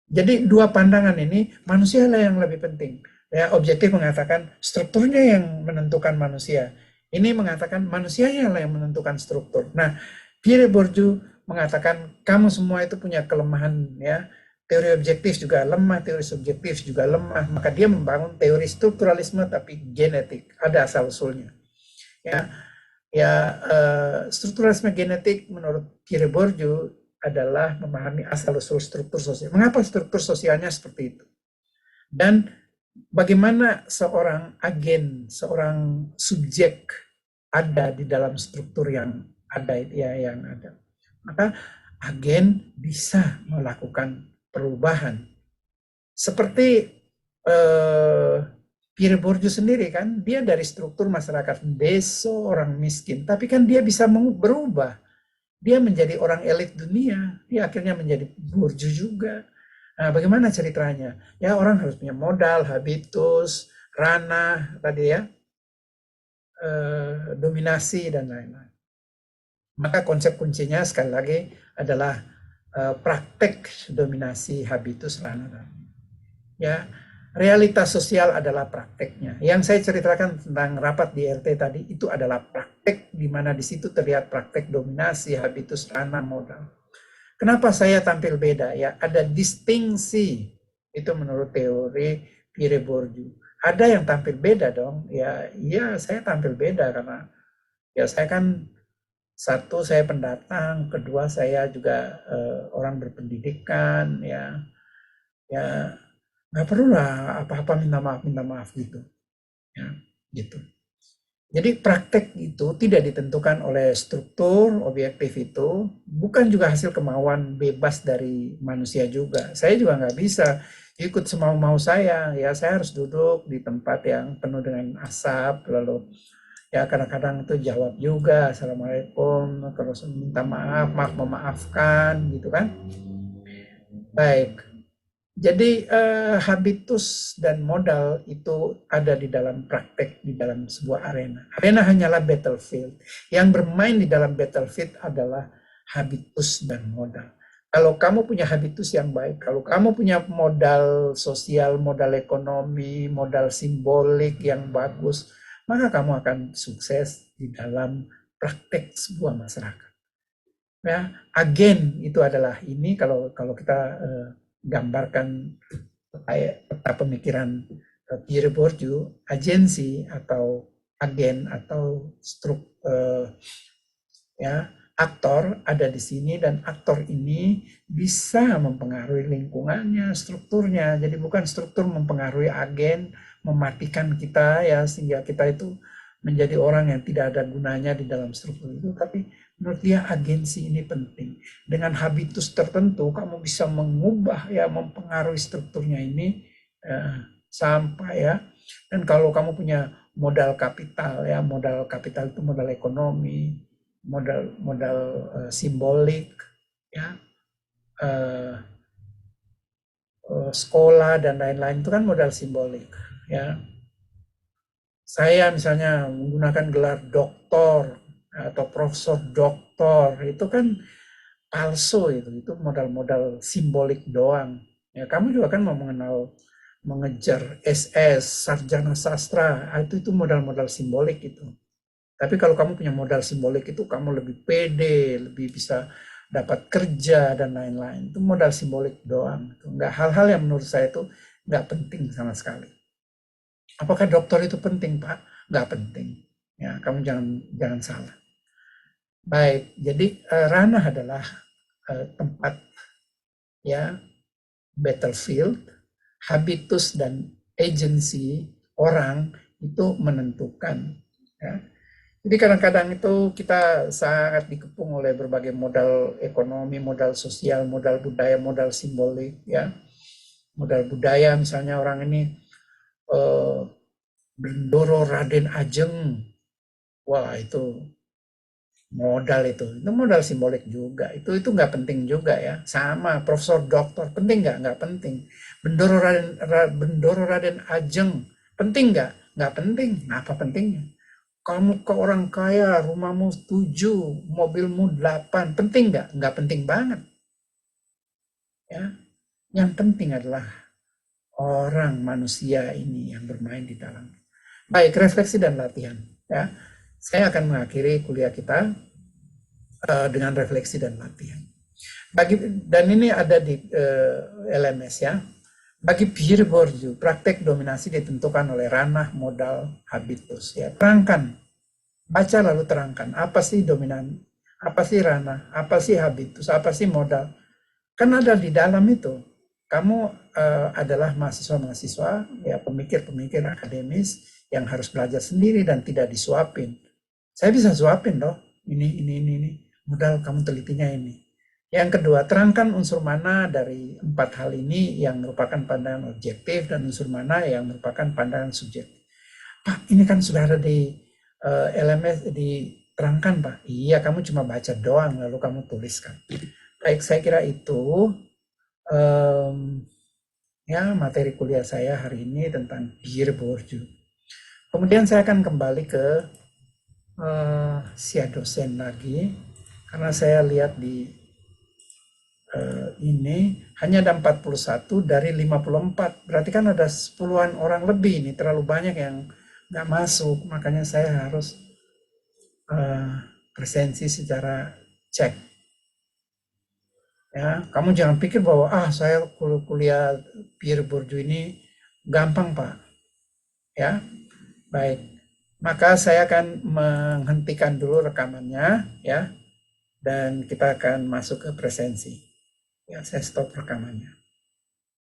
Jadi dua pandangan ini manusia lah yang lebih penting. Ya, objektif mengatakan strukturnya yang menentukan manusia. Ini mengatakan manusia yang menentukan struktur. Nah, Pierre Bourdieu mengatakan kamu semua itu punya kelemahan ya. Teori objektif juga lemah, teori subjektif juga lemah. Maka dia membangun teori strukturalisme tapi genetik, ada asal usulnya. Strukturalisme genetik menurut Pierre Bourdieu adalah memahami asal usul struktur sosial. Mengapa struktur sosialnya seperti itu? Dan bagaimana seorang agen, seorang subjek ada di dalam struktur yang ada maka agen bisa melakukan perubahan seperti Pierre Bourdieu sendiri kan, dia dari struktur masyarakat desa, orang miskin, tapi kan dia bisa berubah, dia menjadi orang elit dunia, dia akhirnya menjadi Bourdieu juga. Nah, bagaimana ceritanya? Ya orang harus punya modal, habitus, ranah tadi ya, dominasi dan lain-lain. Maka konsep kuncinya sekali lagi adalah praktek dominasi habitus ranah. Ya, realitas sosial adalah prakteknya. Yang saya ceritakan tentang rapat di RT tadi itu adalah praktek di mana di situ terlihat praktek dominasi habitus ranah modal. Kenapa saya tampil beda? Ya, ada distingsi itu menurut teori Pierre Bourdieu. Ada yang tampil beda dong. Ya, iya saya tampil beda karena ya saya kan satu saya pendatang, kedua saya juga orang berpendidikan ya nggak perlu lah apa-apa minta maaf gitu ya gitu. Jadi praktek itu tidak ditentukan oleh struktur objektif, itu bukan juga hasil kemauan bebas dari manusia juga. Saya juga nggak bisa ikut semau-mau saya, ya saya harus duduk di tempat yang penuh dengan asap, lalu ya kadang-kadang itu jawab juga assalamualaikum, terus minta maaf, memaafkan gitu kan. Baik, Jadi habitus dan modal itu ada di dalam praktek, di dalam sebuah arena. Arena hanyalah battlefield. Yang bermain di dalam battlefield adalah habitus dan modal. Kalau kamu punya habitus yang baik, kalau kamu punya modal sosial, modal ekonomi, modal simbolik yang bagus, maka kamu akan sukses di dalam praktek sebuah masyarakat. Ya, agen itu adalah ini kalau kita gambarkan peta pemikiran Pierre Bourdieu, agensi atau agen atau ya aktor ada di sini, dan aktor ini bisa mempengaruhi lingkungannya, strukturnya. Jadi bukan struktur mempengaruhi agen, mematikan kita ya sehingga kita itu menjadi orang yang tidak ada gunanya di dalam struktur itu, tapi menurut dia agensi ini penting. Dengan habitus tertentu kamu bisa mengubah ya, mempengaruhi strukturnya ini sampai ya. Dan kalau kamu punya modal kapital ya, modal kapital itu modal ekonomi, modal simbolik ya, sekolah dan lain-lain itu kan modal simbolik ya. Saya misalnya menggunakan gelar doktor atau profesor doktor, itu kan palsu, itu modal-modal simbolik doang. Ya, kamu juga kan mau mengejar SS, sarjana sastra, itu modal-modal simbolik itu. Tapi kalau kamu punya modal simbolik itu kamu lebih pede, lebih bisa dapat kerja dan lain-lain. Itu modal simbolik doang. Itu enggak hal-hal yang menurut saya itu enggak penting sama sekali. Apakah dokter itu penting, Pak? Enggak penting. Ya, kamu jangan salah. Baik, jadi ranah adalah tempat ya, battlefield, habitus dan agency orang itu menentukan ya. Jadi kadang-kadang itu kita sangat dikepung oleh berbagai modal ekonomi, modal sosial, modal budaya, modal simbolik ya. Modal budaya misalnya orang ini Bendoro Raden Ajeng. Wah, itu modal simbolik juga. Itu nggak penting juga ya. Sama profesor doktor, penting nggak penting. Bendoro Raden Ajeng, penting nggak penting. Apa pentingnya? Kamu ke orang kaya, rumahmu 7, mobilmu 8, penting nggak penting banget ya. Yang penting adalah orang manusia ini yang bermain di dalam. Baik, refleksi dan latihan ya. Saya akan mengakhiri kuliah kita dengan refleksi dan latihan. Dan ini ada di LMS ya. Bagi Pierre Bourdieu, praktek dominasi ditentukan oleh ranah, modal, habitus. Ya, terangkan, baca lalu terangkan. Apa sih dominan? Apa sih ranah? Apa sih habitus? Apa sih modal? Kan ada di dalam itu. Kamu adalah mahasiswa-mahasiswa, ya pemikir-pemikir akademis yang harus belajar sendiri dan tidak disuapin. Saya bisa suapin loh. Ini. Modal kamu telitinya ini. Yang kedua, terangkan unsur mana dari 4 hal ini yang merupakan pandangan objektif dan unsur mana yang merupakan pandangan subjektif. Pak, ini kan sudah ada di LMS, diterangkan Pak. Iya, kamu cuma baca doang lalu kamu tuliskan. Baik, saya kira itu ya materi kuliah saya hari ini tentang Pierre Bourdieu. Kemudian saya akan kembali ke si dosen lagi, karena saya lihat di ini hanya ada 41 dari 54, berarti kan ada 10-an orang lebih, ini terlalu banyak yang nggak masuk, makanya saya harus presensi secara cek ya. Kamu jangan pikir bahwa saya kuliah Pierre Bourdieu ini gampang Pak ya. Baik, maka saya akan menghentikan dulu rekamannya ya, dan kita akan masuk ke presensi. Ya, saya stop rekamannya.